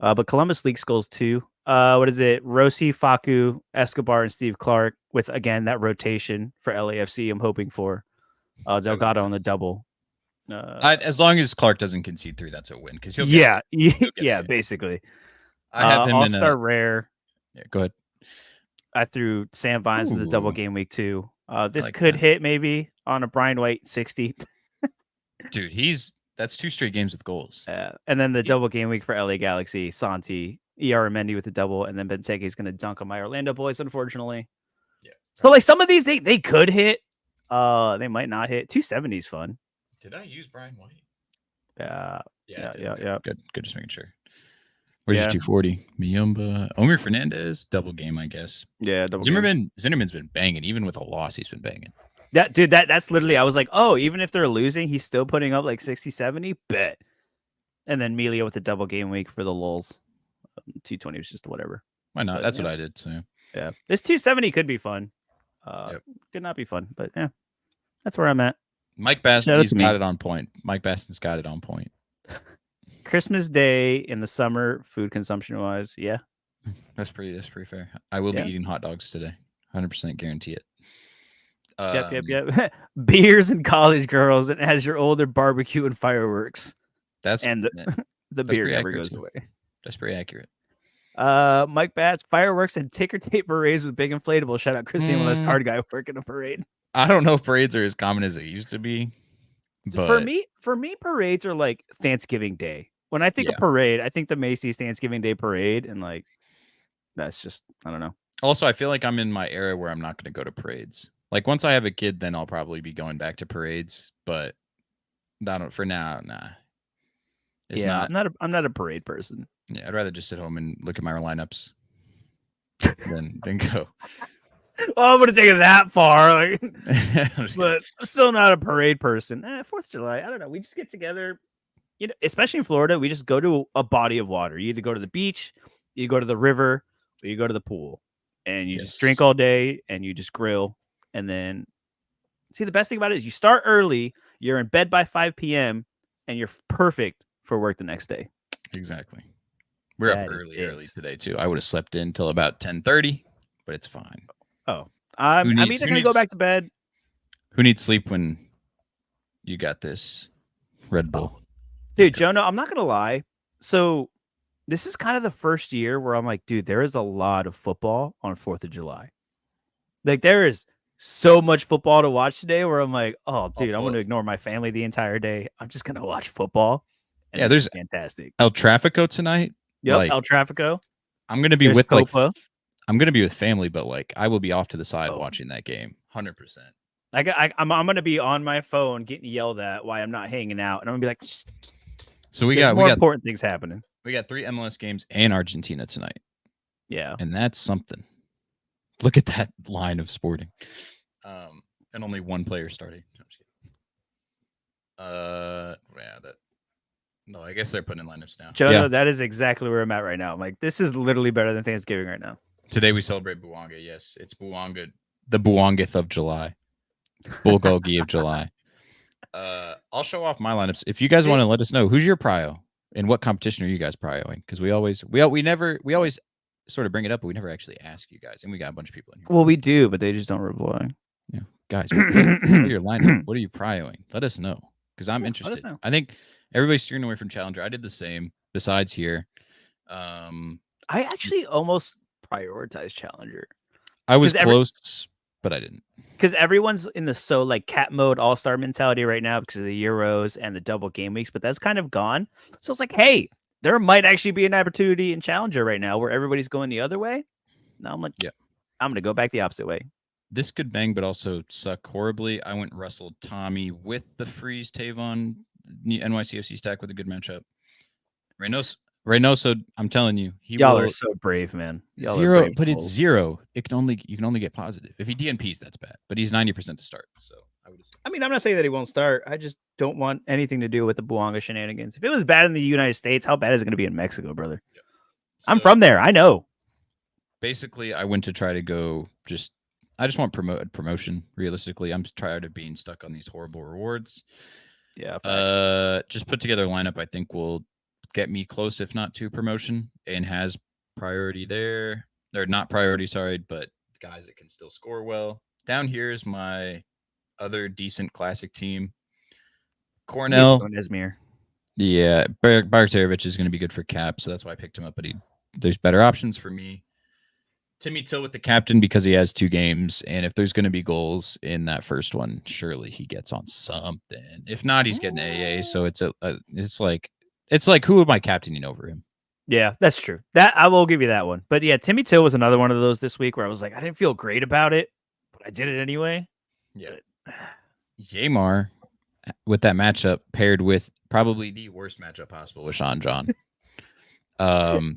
But Columbus League skulls too. What is it? Rossi, Facu, Escobar, and Steve Clark with again that rotation for LAFC. I'm hoping for Delgado on the double. As long as Clark doesn't concede 3, that's a win because he'll. Yeah, basically. I have him All-Star Rare. Yeah, go ahead. I threw Sam Vines in the double game week too. This could hit maybe on a Brian White 60. Dude, that's 2 straight games with goals. And then the double game week for LA Galaxy, Santi, ER Mendy with the double, and then Benteke is going to dunk on my Orlando boys, unfortunately. Yeah. So like some of these they could hit. They might not hit. 270 is fun. Did I use Brian White? Yeah. Good. Just making sure. Where's your 240? Miyomba, Omer Fernandez, double game, I guess. Yeah, double Zimmerman's been banging. Even with a loss, he's been banging. That's literally, I was like, oh, even if they're losing, he's still putting up like 60, 70. Bet. And then Melia with the double game week for the lulz. 220 was just whatever. Why not? That's what I did. So yeah, this 270 could be fun. Could not be fun, but yeah, that's where I'm at. Mike Baston's got it on point. Mike Baston's got it on point. Christmas Day in the summer, food consumption wise, yeah, that's pretty fair. I will be eating hot dogs today, 100% guarantee it. Yep. Beers and college girls, and as your older barbecue and fireworks. The beer never goes away. That's pretty accurate. Mike Bats, fireworks and ticker tape parades with big inflatable. Shout out Chris MLS card guy working a parade. I don't know if parades are as common as they used to be. But... For me, parades are like Thanksgiving Day. When I think of parade, I think the Macy's Thanksgiving Day parade, and like that's just I don't know. Also, I feel like I'm in my era where I'm not going to go to parades. Like once I have a kid, then I'll probably be going back to parades. But for now, nah. I'm not a parade person. Yeah, I'd rather just sit home and look at my lineups than go. Well, I'm gonna take it that far, but I'm still not a parade person. 4th of July, I don't know. We just get together, especially in Florida. We just go to a body of water. You either go to the beach, you go to the river, or you go to the pool, and you just drink all day and you just grill. And then, see, the best thing about it is you start early. You're in bed by 5 p.m. and you're perfect for work the next day. Exactly. We're up early today too. I would have slept in till about 10:30, but it's fine. Oh, I'm either going to go back to bed. Who needs sleep when you got this Red Bull? Dude, Jonah, I'm not going to lie. So this is kind of the first year where I'm like, dude, there is a lot of football on 4th of July. Like there is so much football to watch today where I'm like, oh, dude, I'm going to ignore my family the entire day. I'm just going to watch football. And yeah, there's fantastic. El Trafico tonight. Yep, El Trafico. I'm going to be with I'm going to be with family, but like I will be off to the side watching that game. 100%. I'm going to be on my phone getting yelled at while I'm not hanging out, and I'm going to be like, so we got important things happening. We got 3 MLS games and Argentina tonight, Yeah. and that's something. Look at that line of Sporting, and only one player starting. I'm just kidding. Yeah, that. No, I guess they're putting in lineups now. Jono, Yeah, that is exactly where I'm at right now. I'm like, this is literally better than Thanksgiving right now. today we celebrate Buanga. Yes, it's Buanga, the Buangith of July, Bulgogi of July. I'll show off my lineups if you guys want to let us know who's your prio and what competition are you guys prioing, because we always sort of bring it up, but we never actually ask you guys, and we got a bunch of people in here. Well, we do, but they just don't reply. Yeah, guys, put your lineup. What are you prioing? Let us know, because I'm interested. know. I think everybody's steering away from Challenger. I did the same. Besides here, I actually almost prioritized Challenger. I was close, but I didn't. Because everyone's in the like cat mode all-star mentality right now because of the Euros and the double game weeks, but that's kind of gone. So it's like, hey, there might actually be an opportunity in Challenger right now where everybody's going the other way. Now I'm like, yeah, I'm going to go back the opposite way. This could bang, but also suck horribly. I went Russell Tommy with the Freeze Tavon NYCFC stack with a good matchup. Reynoso, I'm telling you, y'all are so brave, man. Y'all zero, brave but it's 0. You can only get positive. If he DNPs, that's bad. But he's 90% to start. So I mean, I'm not saying that he won't start. I just don't want anything to do with the Buanga shenanigans. If it was bad in the United States, how bad is it going to be in Mexico, brother? Yeah. So, I'm from there. I know. Basically, I went to try to go I just want promotion. Realistically, I'm tired of being stuck on these horrible rewards. Yeah. Facts. Just put together a lineup I think will get me close, if not to promotion, and has priority there. Or not priority, sorry, but guys that can still score well. Down here is my other decent classic team. Cornell. Esmir. Yeah, Barterovich is going to be good for cap, so that's why I picked him up. But there's better options for me. Timmy Till with the captain because he has 2 games, and if there's going to be goals in that first one, surely he gets on something. If not, he's getting AA. So it's like who am I captaining over him? Yeah, that's true. That I will give you that one. But yeah, Timmy Till was another one of those this week where I was like, I didn't feel great about it, but I did it anyway. Yeah, Yamar with that matchup paired with probably the worst matchup possible with Sean John.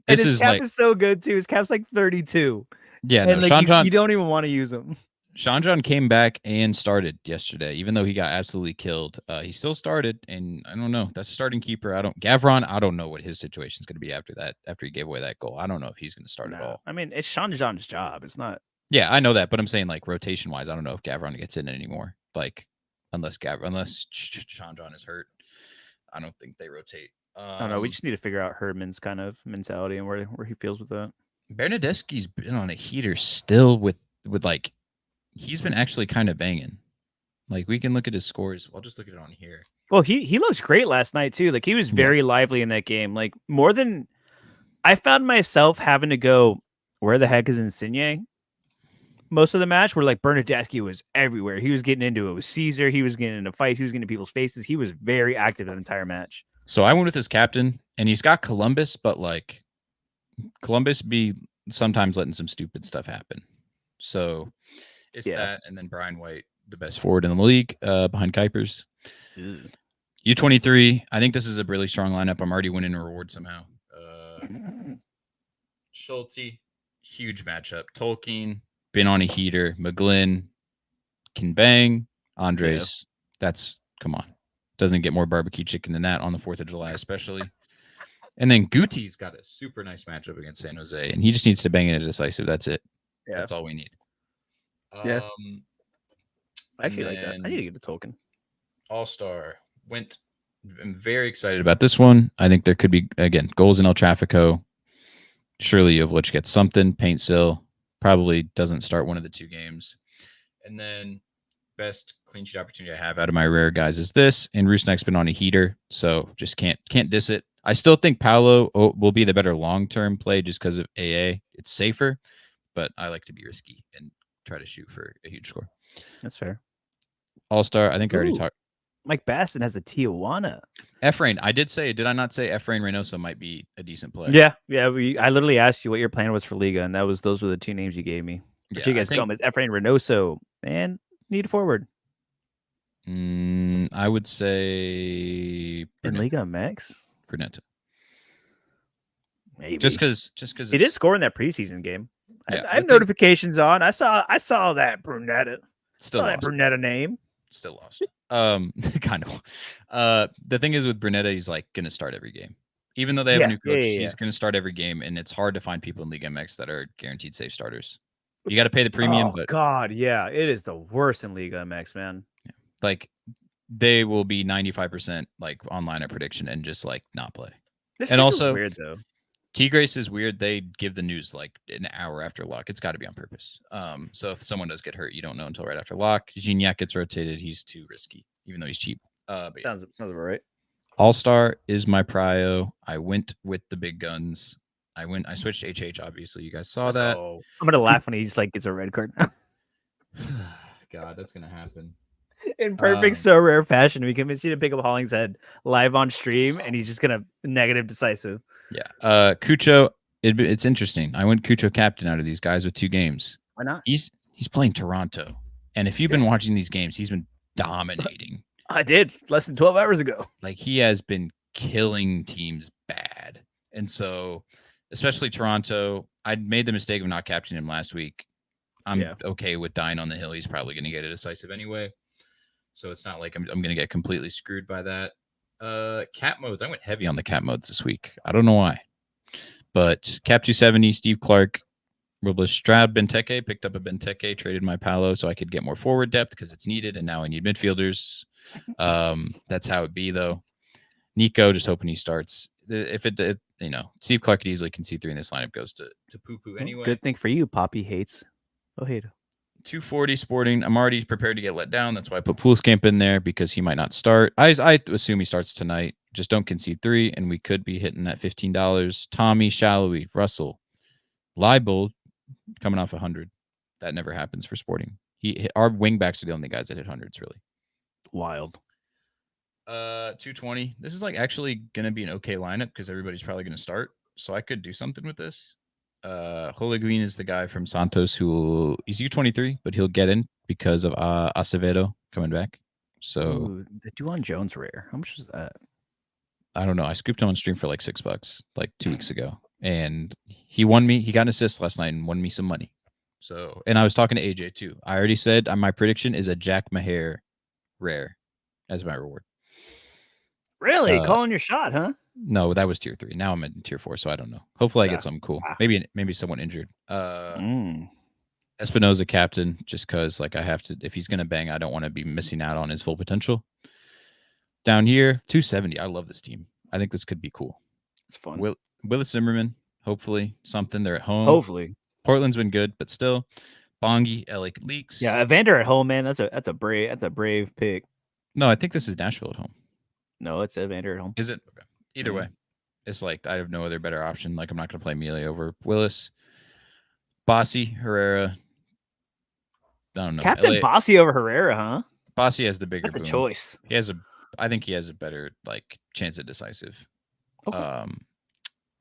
This his cap is so good too. His cap's like 32. Yeah, and no, like you don't even want to use him. Sean John came back and started yesterday, even though he got absolutely killed. He still started, and I don't know. That's a starting keeper. Gavron, I don't know what his situation is going to be after that. After he gave away that goal, I don't know if he's going to start at all. I mean, it's Sean John's job. It's not. Yeah, I know that, but I'm saying like rotation wise, I don't know if Gavron gets in anymore. Like unless Sean John is hurt, I don't think they rotate. I don't know. We just need to figure out Herdman's kind of mentality and where he feels with that. Bernadeschi's been on a heater still with like he's been actually kind of banging. Like we can look at his scores. I'll just look at it on here. Well, he looks great last night too. Like he was very lively in that game. Like more than I found myself having to go, where the heck is Insigne? Most of the match where like Bernadeschi was everywhere. He was getting into it with Caesar. He was getting into fights. He was getting into people's faces. He was very active the entire match. So I went with his captain, and he's got Columbus, but like Columbus be sometimes letting some stupid stuff happen. So it's that, and then Brian White, the best forward in the league, behind Kuipers. U23, I think this is a really strong lineup. I'm already winning a reward somehow. Schulte, huge matchup. Tolkien, been on a heater. McGlynn can bang. Andres, come on. Doesn't get more barbecue chicken than that on the 4th of July, especially. And then Guti's got a super nice matchup against San Jose, and he just needs to bang in a decisive. That's it. Yeah. That's all we need. Yeah. I actually like that. I need to get the token. All-Star went. I'm very excited about this one. I think there could be, again, goals in El Trafico. Surely Jovlich gets something. Paintsill probably doesn't start one of the 2 games. And then best clean sheet opportunity I have out of my rare guys is this. And Rusnak's been on a heater, so just can't diss it. I still think Paolo will be the better long-term play just because of AA. It's safer, but I like to be risky and try to shoot for a huge score. That's fair. All-Star, I think I already talked. Mike Baston has a Tijuana. Efrain, did I not say Efrain Reynoso might be a decent player? Yeah. I literally asked you what your plan was for Liga, and those were the 2 names you gave me. Rodriguez Gomez, Efrain Reynoso, and need forward. I would say in Liga Max. Brunetta. Maybe just because he did score in that preseason game. Yeah, I have notifications on. I saw that Brunetta. Still Saw that lost. Brunetta name. Still lost. Kind of. The thing is with Brunetta, he's like gonna start every game. Even though they have a new coach, he's gonna start every game, and it's hard to find people in League MX that are guaranteed safe starters. You got to pay the premium, but God, yeah, it is the worst in League MX, man. Yeah. Like they will be 95% like online at prediction and just like not play. This and also weird though. Key Grace is weird. They give the news like an hour after lock. It's got to be on purpose. So if someone does get hurt, you don't know until right after lock. Gignac gets rotated. He's too risky, even though he's cheap. But yeah. Sounds about right. All-Star is my prio. I went with the big guns. I switched HH, obviously. You guys saw that. I'm gonna laugh when he just like gets a red card. God, that's gonna happen. In perfect Sorare fashion, we convinced you to pick up Hollingshead live on stream, and he's just gonna negative decisive. Yeah. Cucho, it's interesting. I went Cucho captain out of these guys with 2 games. Why not? He's playing Toronto. And if you've been watching these games, he's been dominating. I did less than 12 hours ago. Like he has been killing teams bad. And so, especially Toronto, I made the mistake of not capturing him last week. I'm okay with dying on the hill. He's probably going to get a decisive anyway. So it's not like I'm going to get completely screwed by that. Cap modes. I went heavy on the cap modes this week. I don't know why. But Cap 270, Steve Clark, Robles Stroud, Benteke, picked up a Benteke, traded my Palo so I could get more forward depth because it's needed, and now I need midfielders. That's how it be, though. Nico, just hoping he starts. If it Steve Clark could easily concede 3 in this lineup, goes to poo-poo anyway. Good thing for you, Poppy hates. Oh, hate. 240 Sporting. I'm already prepared to get let down. That's why I put Poolscamp in there because he might not start. I assume he starts tonight. Just don't concede 3, and we could be hitting that $15. Tommy, Shallowy, Russell, Leibold coming off 100. That never happens for Sporting. Our wingbacks are the only guys that hit hundreds, really. Wild. 220. This is like actually gonna be an okay lineup because everybody's probably gonna start. So I could do something with this. Hologuin is the guy from Santos he's U23, but he'll get in because of Acevedo coming back. So the Duan Jones rare. How much is that? I don't know. I scooped him on stream for like $6 like 2 weeks ago, and he won me. He got an assist last night and won me some money. So, and I was talking to AJ too. I already said my prediction is a Jack Maher rare as my reward. Really? Calling your shot, huh? No, that was tier 3. Now I'm in tier 4, so I don't know. Hopefully I get something cool. Maybe someone injured. Espinoza captain, just because like I have to. If he's gonna bang, I don't want to be missing out on his full potential. Down here, 270. I love this team. I think this could be cool. It's fun. Willis Zimmerman, hopefully something. They're at home. Hopefully. Portland's been good, but still. Bongi, LA Leaks. Yeah, Evander at home, man. That's a brave pick. No, I think this is Nashville at home. No, it's Evander at home. Is it? Okay. Either way, it's like I have no other better option. Like I'm not going to play Mealy over Willis. Bossy, Herrera. I don't know. Captain Bossy over Herrera, huh? Bossy has the bigger. That's a choice. I think he has a better like chance at decisive. Okay.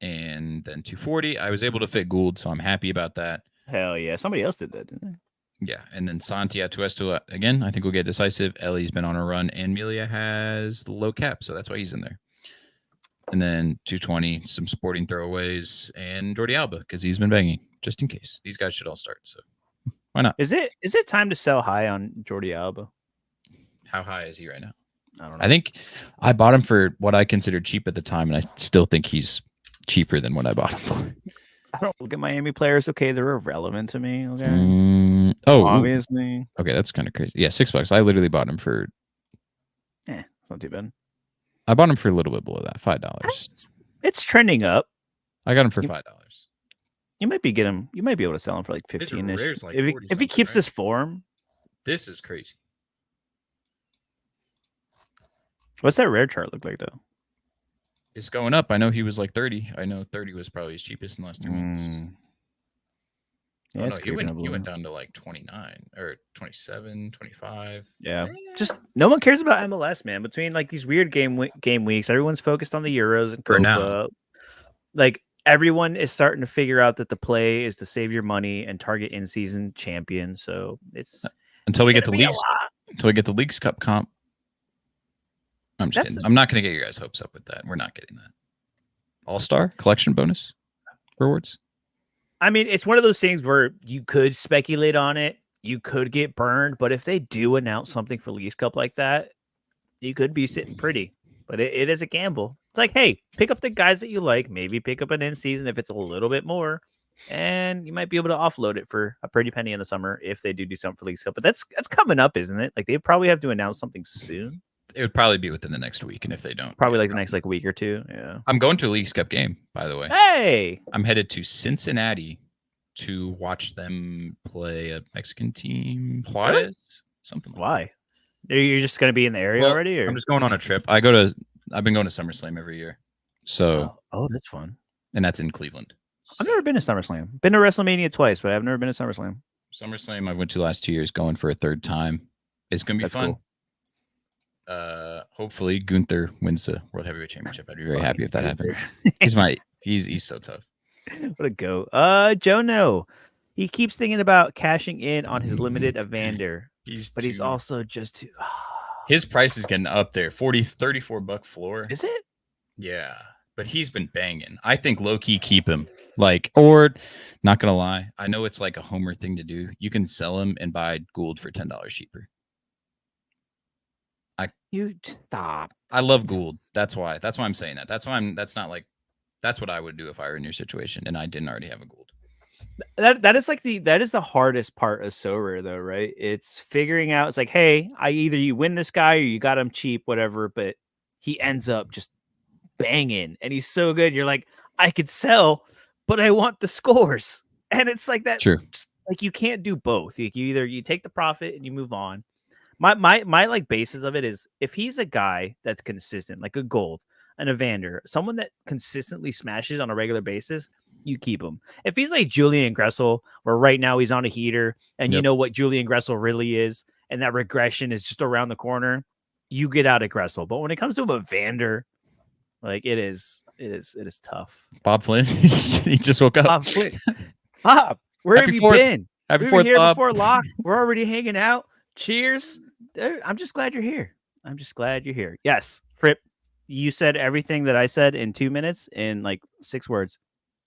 And then 240, I was able to fit Gould, so I'm happy about that. Hell yeah. Somebody else did that, didn't they? Yeah. And then Santi at Tuesto again. I think we'll get decisive. Ellie's been on a run, and Melia has low cap, so that's why he's in there. And then 220, some Sporting throwaways, and Jordi Alba, because he's been banging, just in case. These guys should all start, so why not? Is it time to sell high on Jordi Alba? How high is he right now? I don't know. I think I bought him for what I considered cheap at the time, and I still think he's cheaper than what I bought him for. I don't look at Miami players. Okay, they're irrelevant to me. Okay. Obviously. Okay, that's kind of crazy. Yeah, $6. I literally bought him for. It's not too bad. I bought him for a little bit below that, $5. It's trending up. I got him for $5. You might be able to sell him for like 15-ish. Like if he keeps this form. This is crazy. What's that rare chart look like though? It's going up. I know he was like 30. I know 30 was probably his cheapest in the last 2 weeks. Yeah, he went down to like 29 or 27, 25. Yeah. Just no one cares about MLS, man. Between like these weird game weeks, everyone's focused on the Euros and Copa. Like everyone is starting to figure out that the play is to save your money and target in-season champion. So it's until we get the leagues. Until we get the Leagues Cup comp. I'm just kidding. I'm not going to get your guys' hopes up with that. We're not getting that. All-Star collection bonus. rewards? I mean, it's one of those things where you could speculate on it. You could get burned, but if they do announce something for Leagues Cup like that, you could be sitting pretty. But it is a gamble. It's like, hey, pick up the guys that you like. Maybe pick up an in season if it's a little bit more, and you might be able to offload it for a pretty penny in the summer if they do something for Leagues Cup. But that's coming up, isn't it? Like they probably have to announce something soon. It would probably be within the next week, and if they don't, Probably like the next week or two. Yeah. I'm going to a Leagues Cup game, by the way. Hey, I'm headed to Cincinnati to watch them play a Mexican team, Juarez, something like why? You're just going to be in the area Well, already? Or? I'm just going on a trip. I've been going to SummerSlam every year. So, oh, that's fun. And that's in Cleveland. I've never been to SummerSlam. Been to WrestleMania twice, but I've never been to SummerSlam. SummerSlam I went to last 2 years, going for a third time. It's going to be fun. Cool. Hopefully Gunther wins the World Heavyweight Championship. I'd be very happy if that happened. He's so tough. What a go. Jono. He keeps thinking about cashing in on his limited Evander. He's also just too. His price is getting up there. $34 floor. Is it? Yeah. But he's been banging. I think low-key keep him. Or not gonna lie, I know it's like a homer thing to do. You can sell him and buy Gould for $10 cheaper. You stop. I love Gould. That's why I'm saying that. That's what I would do if I were in your situation and I didn't already have a Gould. That is the hardest part of Sorare though, right? It's figuring out. It's like, hey, either you win this guy or you got him cheap, whatever. But he ends up just banging, and he's so good. You're like, I could sell, but I want the scores, and it's like that. True. Like you can't do both. You take the profit and you move on. My like basis of it is if he's a guy that's consistent, like a Gold, an Evander, someone that consistently smashes on a regular basis, you keep him. If he's like Julian Gressel, where right now he's on a heater, and you know what Julian Gressel really is, and that regression is just around the corner, you get out of Gressel. But when it comes to a Evander, like it is tough. Bob Flynn, he just woke up. Bob Flynn. Bob, where have you been? Happy we Fourth, were here Bob. before lock. We're already hanging out. Cheers. I'm just glad you're here. Yes, Fripp, you said everything that I said in 2 minutes in like 6 words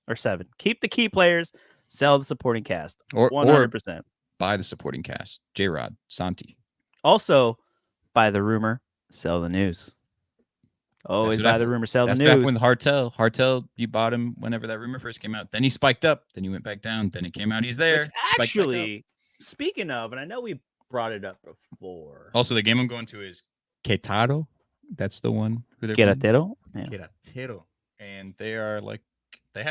or 7. Keep the key players, sell the supporting cast. Or 100%. Buy the supporting cast. J-Rod, Santi. Also, buy the rumor, sell the news. Always buy the rumor, sell the news. That's back when Hartel, you bought him whenever that rumor first came out. Then he spiked up. Then he went back down. Then it came out. He's there. Which actually, speaking of, and I know we brought it up before. Also, the game I'm going to is Querétaro. That's the one. Querétaro? Yeah. Querétaro. And they are like, they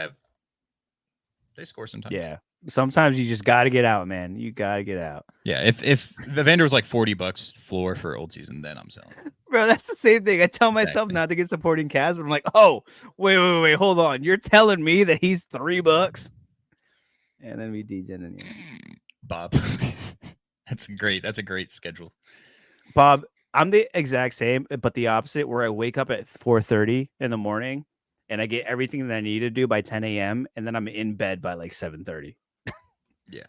score sometimes. Yeah. Sometimes you just got to get out, man. You got to get out. Yeah. If Evander was like $40 floor for old season, then I'm selling. Bro, that's the same thing. I tell myself not to get supporting cast, but I'm like, oh, wait, hold on. You're telling me that he's $3? And then we degen. Bob. That's a great schedule. Bob, I'm the exact same, but the opposite, where I wake up at 4:30 in the morning and I get everything that I need to do by 10 a.m. and then I'm in bed by like 7:30. Yeah.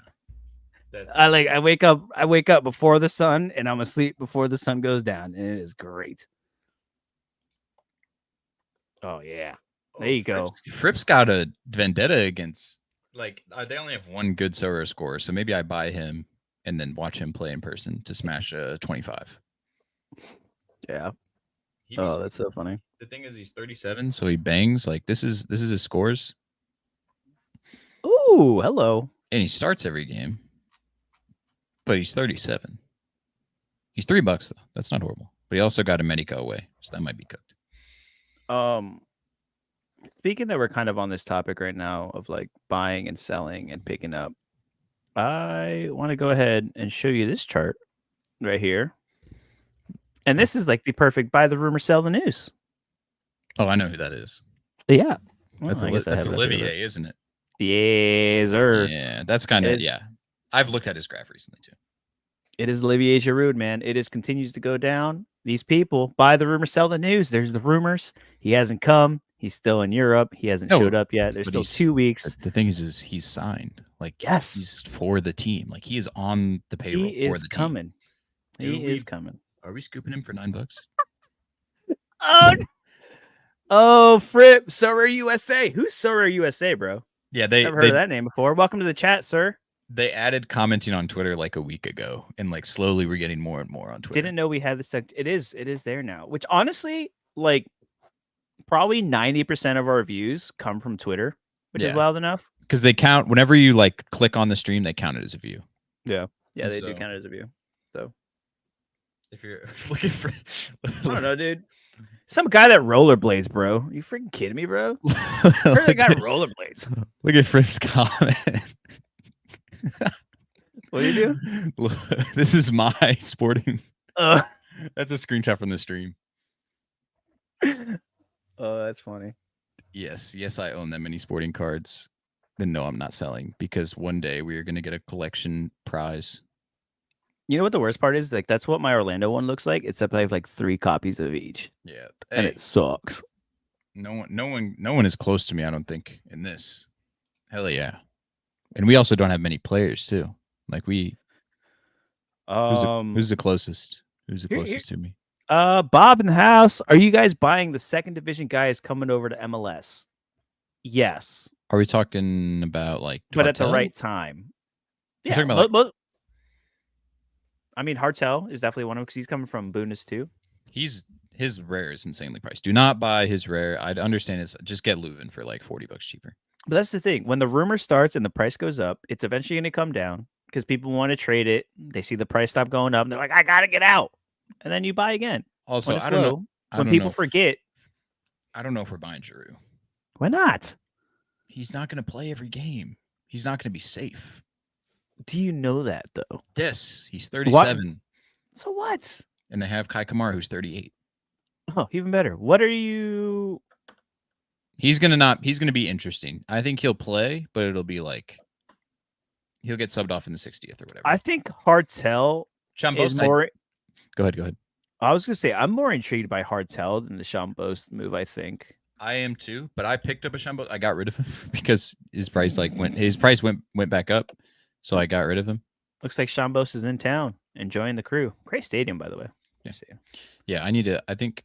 I wake up before the sun and I'm asleep before the sun goes down, and it is great. Oh yeah. There you go. Fripp's got a vendetta against, like, they only have one good Sorare scorer, so maybe I buy him and then watch him play in person to smash a 25. Yeah. That's so funny. The thing is, he's 37, so he bangs. Like, this is his scores. Ooh, hello. And he starts every game, but he's 37. He's $3 though. That's not horrible. But he also got a Medica away, so that might be cooked. Speaking that we're kind of on this topic right now of like buying and selling and picking up, I want to go ahead and show you this chart right here. And this is like the perfect buy the rumor, sell the news. Oh, I know who that is. Yeah. Well, that's Olivier, isn't it? Yes, sir. Yeah, that's kind of, yeah. I've looked at his graph recently too. It is Olivier Giroud, man. It continues to go down. These people buy the rumor, sell the news. There's the rumors. He hasn't come. He's still in Europe. He hasn't showed up yet. There's still 2 weeks. The thing is he's signed. Like, yes, he's for the team. Like, he is on the payroll for the team. He is coming. Are we scooping him for $9? Oh, Fripp, Sorare USA. Who's Sorare USA, bro? Yeah, Never heard of that name before. Welcome to the chat, sir. they added commenting on Twitter like a week ago, and like slowly we're getting more and more on Twitter. Didn't know we had this. It is there now. Which honestly, like, probably 90% of our views come from Twitter, which is wild enough. Because they count whenever you like click on the stream, they count it as a view. Yeah, they do count it as a view. So if you're looking for, I don't know, dude. Some guy that rollerblades, bro. Are you freaking kidding me, bro? Where the guy rollerblades? Look at Fripp's comment. What do you do? This is my sporting. That's a screenshot from the stream. Oh, that's funny. Yes, I own that many sporting cards. Then no, I'm not selling because one day we are going to get a collection prize. You know what the worst part is? Like, that's what my Orlando one looks like, except I have like 3 copies of each. Yeah, and it sucks. No one is close to me, I don't think, in this. Hell yeah. And we also don't have many players too. Like we who's the closest? Who's the closest to me? Bob in the house. Are you guys buying the second division guys coming over to MLS? Yes. Are we talking about like but at the right time? Yeah. I mean, Hartel is definitely one of them because he's coming from Bundes too. His rare is insanely priced. Do not buy his rare. I'd understand it's just get Leuven for like $40 cheaper. But that's the thing. When the rumor starts and the price goes up, it's eventually going to come down because people want to trade it. They see the price stop going up and they're like, I got to get out. And then you buy again. Also, I don't know. When people forget. I don't know if we're buying Giroud. Why not? He's not going to play every game. He's not going to be safe. Do you know that, though? Yes. He's 37. What? So what? And they have Kai Kamara, who's 38. Oh, even better. What are you... He's gonna be interesting. I think he'll play, but it'll be like he'll get subbed off in the 60th or whatever. I think Hartel is more. Go ahead. I was gonna say I'm more intrigued by Hartel than the Chambos move. I think I am too, but I picked up a Chambos. I got rid of him because his price went back up, so I got rid of him. Looks like Chambos is in town enjoying the crew. Great stadium, by the way. Yeah, I need to. I think.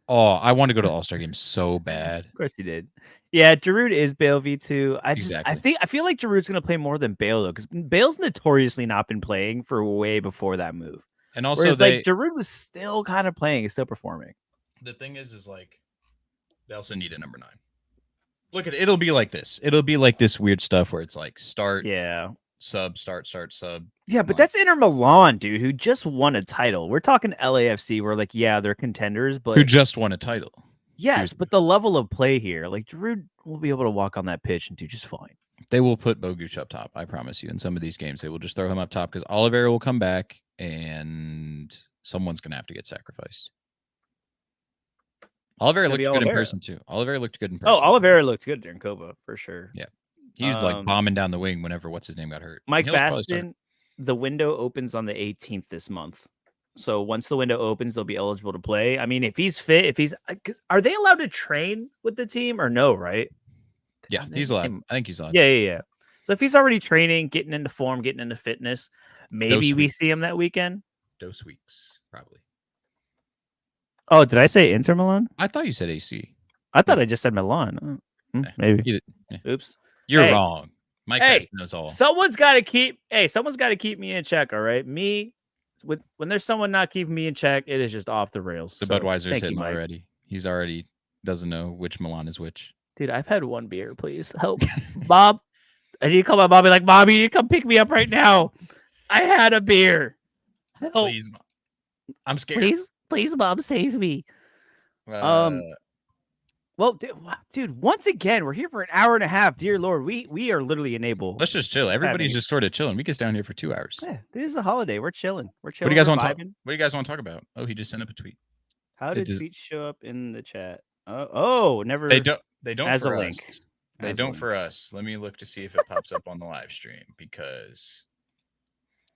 Oh, I want to go to the All-Star game so bad. Of course you did. Yeah, Giroud is Bale V2. I feel like Giroud's going to play more than Bale, though, because Bale's notoriously not been playing for way before that move. And also, like Giroud was still kind of playing, still performing. The thing is like they also need a number 9. Look at it. It'll be like this. It'll be like this weird stuff where it's like start, sub, start, sub. Yeah, but that's Inter Milan, dude, who just won a title. We're talking LAFC, where like, yeah, they're contenders, but who just won a title. Yes, but the level of play here, like Giroud will be able to walk on that pitch and do just fine. They will put Bogusz up top, I promise you. In some of these games, they will just throw him up top because Oliveira will come back and someone's going to have to get sacrificed. Oliveira looked good in person too. Oliveira looked good in person. Oh, Oliveira looked good during Copa for sure. Yeah, he was like bombing down the wing whenever what's his name got hurt. Mike Baston. The window opens on the 18th this month. So once the window opens, they'll be eligible to play. I mean, if he's fit, are they allowed to train with the team or no, right? Yeah, he's allowed. I think he's allowed. Yeah. So if he's already training, getting into form, getting into fitness, maybe we see him that weekend. 2 weeks, probably. Oh, did I say Inter Milan? I thought you said AC. I thought I just said Milan. Maybe. Oops. You're wrong. Mike knows all. Someone's got to keep me in check, all right? When there's someone not keeping me in check, it is just off the rails. The Budweiser said already. He's already doesn't know which Milan is which. Dude, I've had one beer, please. Help. Bob. I need to call my Bobby like, Bobby, you come pick me up right now. I had a beer. Help. Please, Mom. I'm scared. Please, Mom, save me. Well, dude, once again, we're here for an hour and a half. Dear Lord, we are literally enabled. Let's just chill. Everybody's just sort of chilling. We get down here for 2 hours. Yeah, this is a holiday. We're chilling. What do you guys want to talk? What do you guys want to talk about? Oh, he just sent up a tweet. How did tweets show up in the chat? Never. They don't as for a link. Us. They don't for us. Let me look to see if it pops up on the live stream because.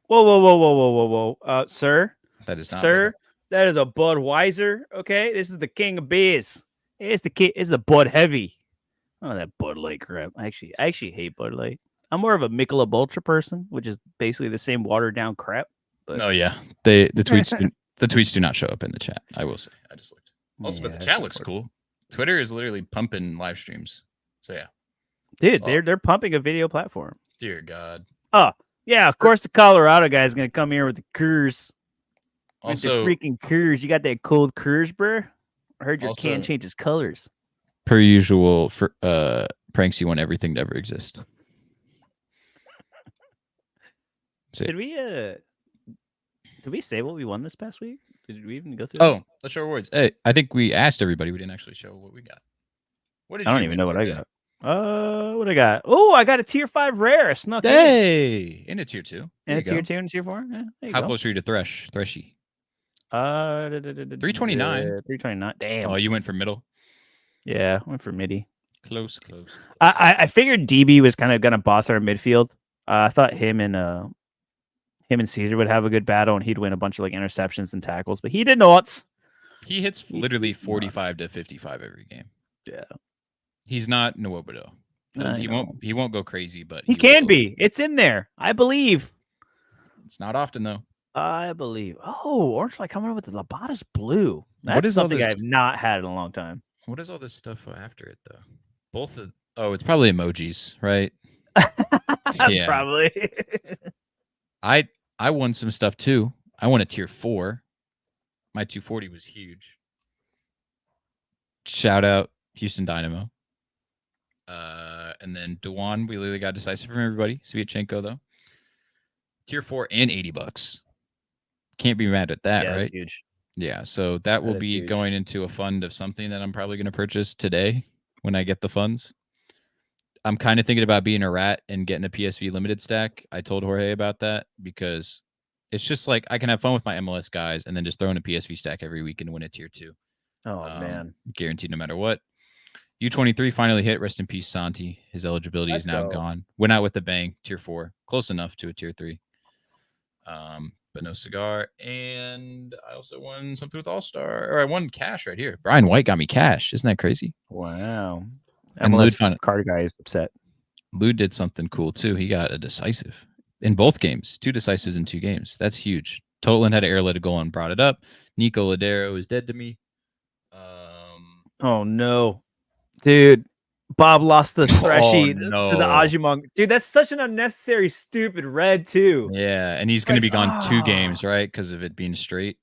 Whoa, sir. That is not. Sir, that is a Budweiser. Okay, this is the king of beers. It's the Bud Heavy. Oh, that Bud Light crap. I actually hate Bud Light. I'm more of a Michelob Ultra person, which is basically the same watered down crap. But... Oh yeah, the tweets do not show up in the chat. I will say. I just looked. Also, but the chat looks cool. Twitter is literally pumping live streams. So yeah. Dude, Oh. they're pumping a video platform. Dear God. Oh, yeah, of course the Colorado guy is gonna come here with the Coors. With the Also, freaking Coors. You got that cold Coors, bro? I heard your can Also- changes colors. per usual, for pranks, you want everything to ever exist. Say- Did we say what we won this past week? Did we even go through Oh, let's show awards. Hey, I think we asked everybody. We didn't actually show what we got. What did I don't you even win, know what I Jorge? got. What I got? Oh, I got a tier 5 rare. I snuck in. Hey, in a tier 2. And There a you tier go. 2 and a tier 4. Yeah, there you How go. close are you to Threshy? 329. 329. Damn. Oh, you went for middle. Yeah, went for midi. Close. I figured DB was kind of gonna boss our midfield. I thought him and Caesar would have a good battle, and he'd win a bunch of like interceptions and tackles, but he did not. He hits literally 45 to 55 every game. Yeah. He's not Nwobodo. He know. won't go crazy, but He can will. be. It's in there. I believe. It's not often though. I believe. Oh, Orange Fly coming up with the Labadas Blue. That's What is all something this- I've not had in a long time. What is all this stuff after it though? It's probably emojis, right? Yeah. Probably. I won some stuff too. I won a tier 4. My 240 was huge. Shout out Houston Dynamo. And then Dewan, we literally got decisive from everybody. Sviatchenko though. Tier 4 and $80. Can't be mad at that, Yeah, right? that's huge. Yeah, so that will is be huge. going into a fund of something that I'm probably going to purchase today when I get the funds. I'm kind of thinking about being a rat and getting a PSV limited stack. I told Jorge about that because it's just like I can have fun with my MLS guys and then just throw in a PSV stack every week and win a tier 2. Oh man. Guaranteed no matter what. U23 finally hit. Rest in peace, Santi. His eligibility Let's is now go. gone. Went out with a bang. Tier 4. Close enough to a tier 3. But no cigar. And I also won something with All-Star. Or I won cash right here. Brian White got me cash. Isn't that crazy? Wow. And MLS Lud card guy is upset. Lud did something cool too. He got a decisive in both games. 2 decisives in 2 games. That's huge. Totlin had an airlet goal and brought it up. Nico Ladero is dead to me. Oh no. Dude. Bob lost the Threshy to the no. Ajimong. Dude, that's such an unnecessary, stupid red, too. Yeah, and he's going to be gone 2 ah. games, right? Because of it being straight.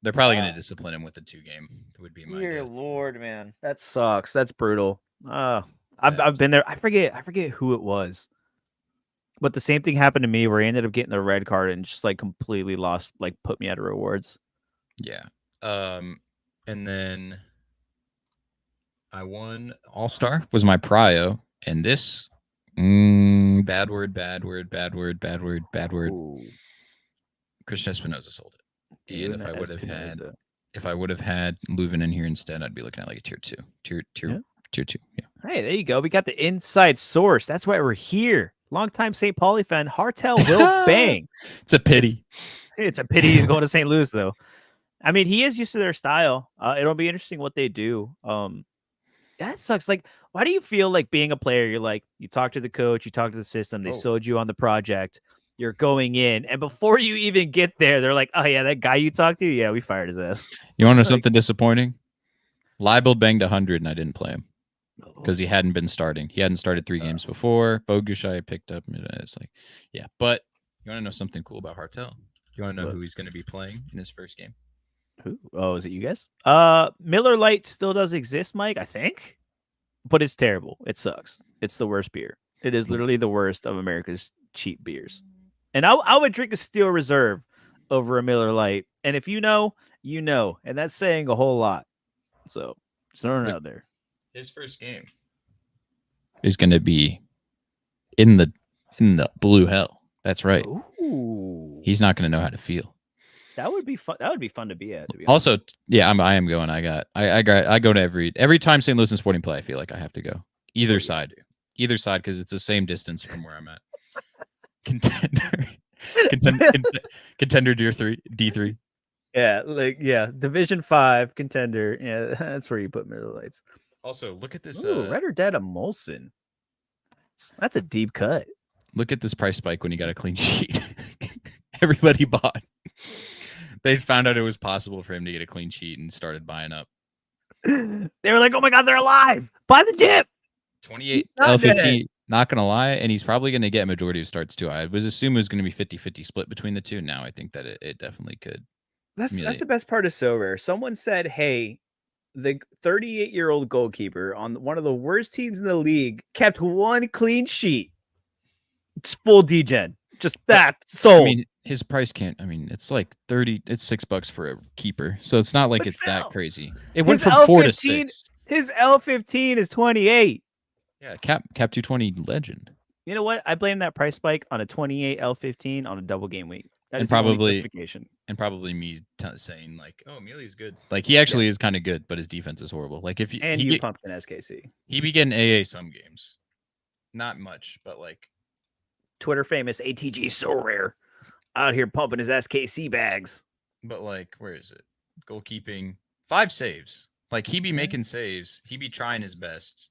They're probably going to discipline him with the 2 game. Would be my Dear guess. Lord, man. That sucks. That's brutal. I've been there. I forget who it was. But the same thing happened to me where he ended up getting the red card and just like completely lost, like put me out of rewards. Yeah. And then I won All-Star was my prio, and this bad word. Ooh. Christian Espinoza sold it. And Dude, if I would have had Leuven in here instead, I'd be looking at like a tier 2. Tier 2. Yeah. Hey, there you go. We got the inside source. That's why we're here. Longtime St. Pauli fan, Hartel will bang. It's a pity. It's a pity he's going to St. Louis, though. I mean, he is used to their style. It'll be interesting what they do. That sucks. Like, why do you feel like being a player? You're like, you talk to the coach, you talk to the system, they sold you on the project. You're going in, and before you even get there, they're like, "Oh yeah, that guy you talked to, yeah, we fired his ass." You want to know something disappointing? Leibel banged 100, and I didn't play him because he hadn't been starting. He hadn't started 3 games before. Bogushai I picked up. It's like, yeah. But you want to know something cool about Hartel? You want to know who he's going to be playing in his first game? Who? Oh, is it you guys? Miller Lite still does exist, Mike, I think. But it's terrible. It sucks. It's the worst beer. It is literally the worst of America's cheap beers. And I would drink a Steel Reserve over a Miller Lite. And if you know, you know. And that's saying a whole lot. So just throwing it out there. His first game is going to be in the blue hell. That's right. Ooh. He's not going to know how to feel. That would be fun. That would be fun to be at. To be also, yeah, I am going. I go to every time St. Louis and Sporting play. I feel like I have to go either side because it's the same distance from where I'm at. Contender D3. Yeah, Division 5 contender. Yeah, that's where you put Miller Lights. Also, look at this. Red or Dead Emulsion. That's a deep cut. Look at this price spike when you got a clean sheet. Everybody bought. They found out it was possible for him to get a clean sheet and started buying up. They were like, "Oh my god, they're alive! Buy the dip!" 28 Not dead. L15. Not gonna lie, and he's probably gonna get a majority of starts too. I was assuming it was gonna be 50-50 split between the two. Now I think that it definitely could. That's Amelia. the best part of So Rare. Someone said, "Hey, the 38-year-old goalkeeper on one of the worst teams in the league kept one clean sheet. It's full degen. Just that sold." I mean, his price can't. I mean, it's like 30. It's $6 for a keeper, so it's not like But it's still, that crazy. It went his from 4 to L15 6. His L15 is 28. Yeah, cap 220 legend. You know what? I blame that price spike on a 28 L15 on a double game week. That And is the only probably- justification. And probably me saying like, "Oh, Emili's good." Like he actually is kind of good, but his defense is horrible. Like if And you pumped an SKC. he be getting AA some games, not much, but like Twitter famous ATG So Rare out here pumping his SKC bags. But like, where is it? Goalkeeping, 5 saves. Like he be making saves. He be trying his best.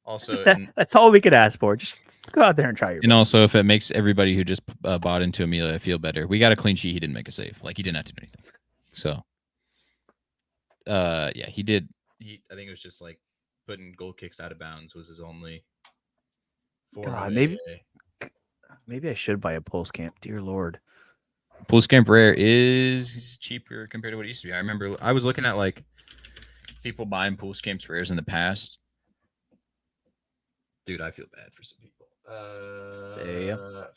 Also, that's all we could ask for. Just go out there and try your and best. also, if it makes everybody who just bought into Amelia feel better, we got a clean sheet. He didn't make a save. Like he didn't have to do anything. So, yeah, he did. I think it was just like putting goal kicks out of bounds was his only. God, maybe I should buy a Pulse Camp. Dear Lord. Pulse Camp Rare is cheaper compared to what it used to be. I remember I was looking at like people buying Pulse Camps Rares in the past. Dude, I feel bad for some people.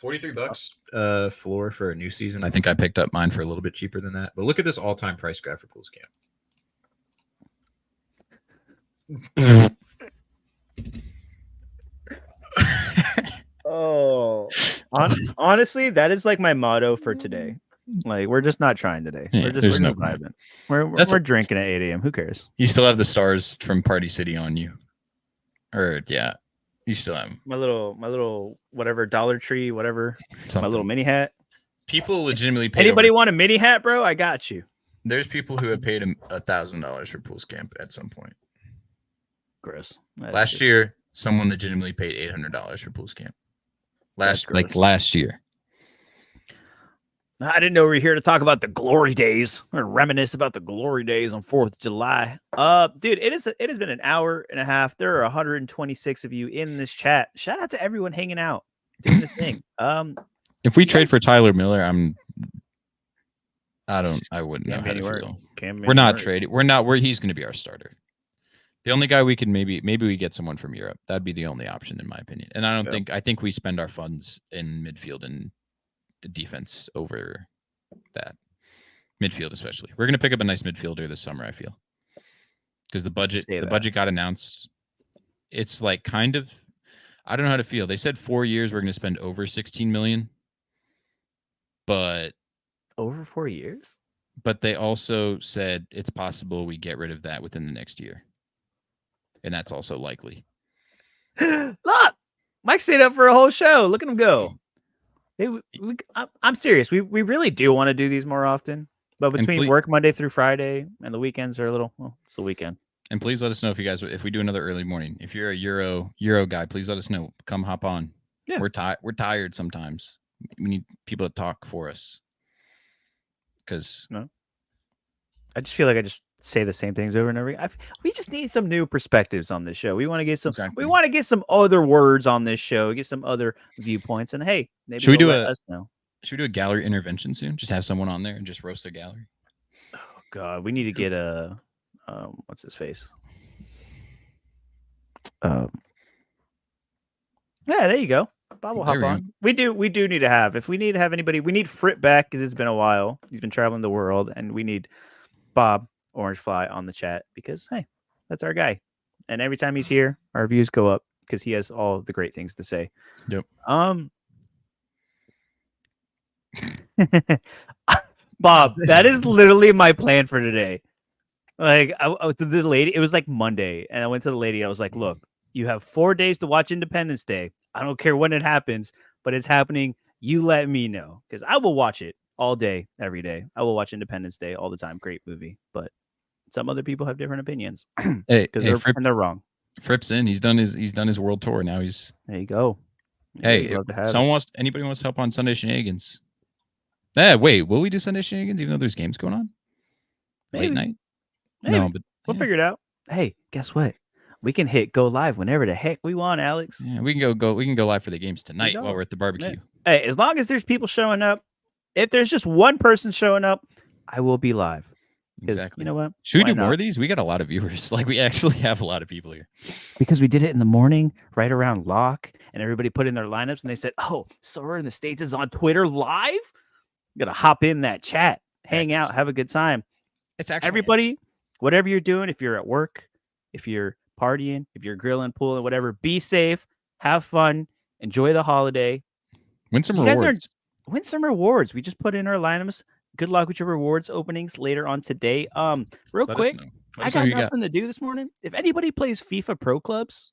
$43 floor for a new season. I think I picked up mine for a little bit cheaper than that. But look at this all-time price graph for Pulse Camp. Oh, honestly, that is like my motto for today. Like we're just not trying today. Yeah, we're there's no vibing. We're drinking at 8 a.m. Who cares? You still have the stars from Party City on you, or yeah, you still have them. My little whatever Dollar Tree, whatever. Something. My little mini hat. People legitimately pay. Anybody want a mini hat, bro? I got you. There's people who have paid him $1,000 for Pulse Camp at some point. Gross. Last year, someone legitimately paid $800 for Pulse Camp. Last year. I didn't know we were here to talk about the glory days or reminisce about the glory days on 4th of July. Dude, it has been an hour and a half. There are 126 of you in this chat. Shout out to everyone hanging out doing this thing. If we trade for Tyler Miller, I wouldn't know how to feel. We're not trading. He's going to be our starter. The only guy we could maybe we get someone from Europe. That'd be the only option in my opinion. And I think we spend our funds in midfield and the defense over that. Midfield especially. We're going to pick up a nice midfielder this summer, I feel. Because the budget got announced. It's like kind of, I don't know how to feel. They said 4 years we're going to spend over 16 million. But over 4 years? But they also said it's possible we get rid of that within the next year. And that's also likely. Look, Mike stayed up for a whole show. Look at him go. I'm serious. We really do want to do these more often. But between work Monday through Friday and the weekends are a little, well, it's the weekend. And please let us know if we do another early morning. If you're a Euro guy, please let us know. Come hop on. Yeah. We're tired sometimes. We need people to talk for us. Because I just feel like I just say the same things over and over again. We just need some new perspectives on this show. We want to get some. Exactly. We want to get some other words on this show. Get some other viewpoints. And hey, maybe should we let us know. Should we do a gallery intervention soon? Just have someone on there and just roast their gallery. Oh God, we need to get a what's his face? Yeah, there you go. Bob will hop on. We do need to have. If we need to have anybody, we need Frit back because it's been a while. He's been traveling the world, and we need Bob Orange Fly on the chat because hey, that's our guy. And every time he's here, our views go up because he has all the great things to say. Yep. Bob, that is literally my plan for today. Like I was to the lady, it was like Monday, and I went to the lady. I was like, "Look, you have 4 days to watch Independence Day. I don't care when it happens, but it's happening. You let me know because I will watch it all day, every day. I will watch Independence Day all the time. Great movie, but some other people have different opinions. They're wrong. Fripp's in. He's done his world tour. Now he's there. You go. Hey, anybody wants to help on Sunday Shenanigans? Wait, will we do Sunday Shenanigans even though there's games going on? Maybe. Late night? Maybe. No, but we'll figure it out. Hey, guess what? We can hit go live whenever the heck we want, Alex. Yeah, we can go live for the games tonight while go. we're at the barbecue. Hey, as long as there's people showing up, if there's just one person showing up, I will be live. Exactly. You know what? Should we Why do not? more of these? We got a lot of viewers. Like we actually have a lot of people here. Because we did it in the morning, right around lock, and everybody put in their lineups, and they said, "Oh, Sorare in the States is on Twitter live. You gotta hop in that chat, hang out, have a good time." It's actually Everybody, whatever you're doing, if you're at work, if you're partying, if you're grilling, pooling, whatever, be safe, have fun, enjoy the holiday. Win some rewards. Win some rewards. We just put in our lineups. Good luck with your rewards openings later on today. Real quick, I got nothing to do this morning. If anybody plays FIFA Pro Clubs,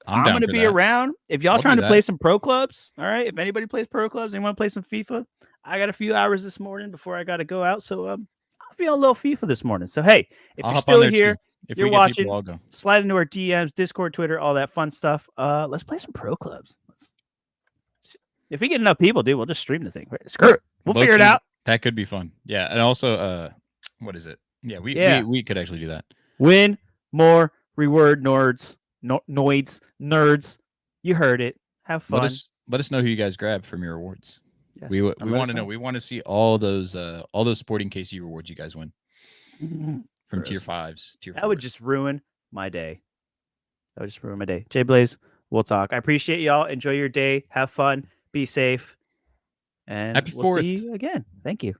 I'm going to be around. If y'all trying to play some Pro Clubs, all right. If anybody plays Pro Clubs and want to play some FIFA, I got a few hours this morning before I got to go out. So I'm feeling a little FIFA this morning. So hey, if you're still here, if you're watching, slide into our DMs, Discord, Twitter, all that fun stuff. Let's play some Pro Clubs. If we get enough people, dude, we'll just stream the thing. Screw it. We'll figure it out. That could be fun. Yeah. And also, what is it? Yeah, we could actually do that. Win more reward nerds. Nerds. You heard it. Have fun. Let us know who you guys grab from your rewards. Yes, we want to know. We want to see all those sporting KC rewards you guys win from tier 5s. That would just ruin my day. Jay Blaze, we'll talk. I appreciate y'all. Enjoy your day. Have fun. Be safe. And Happy 4th. We'll see you again. Thank you.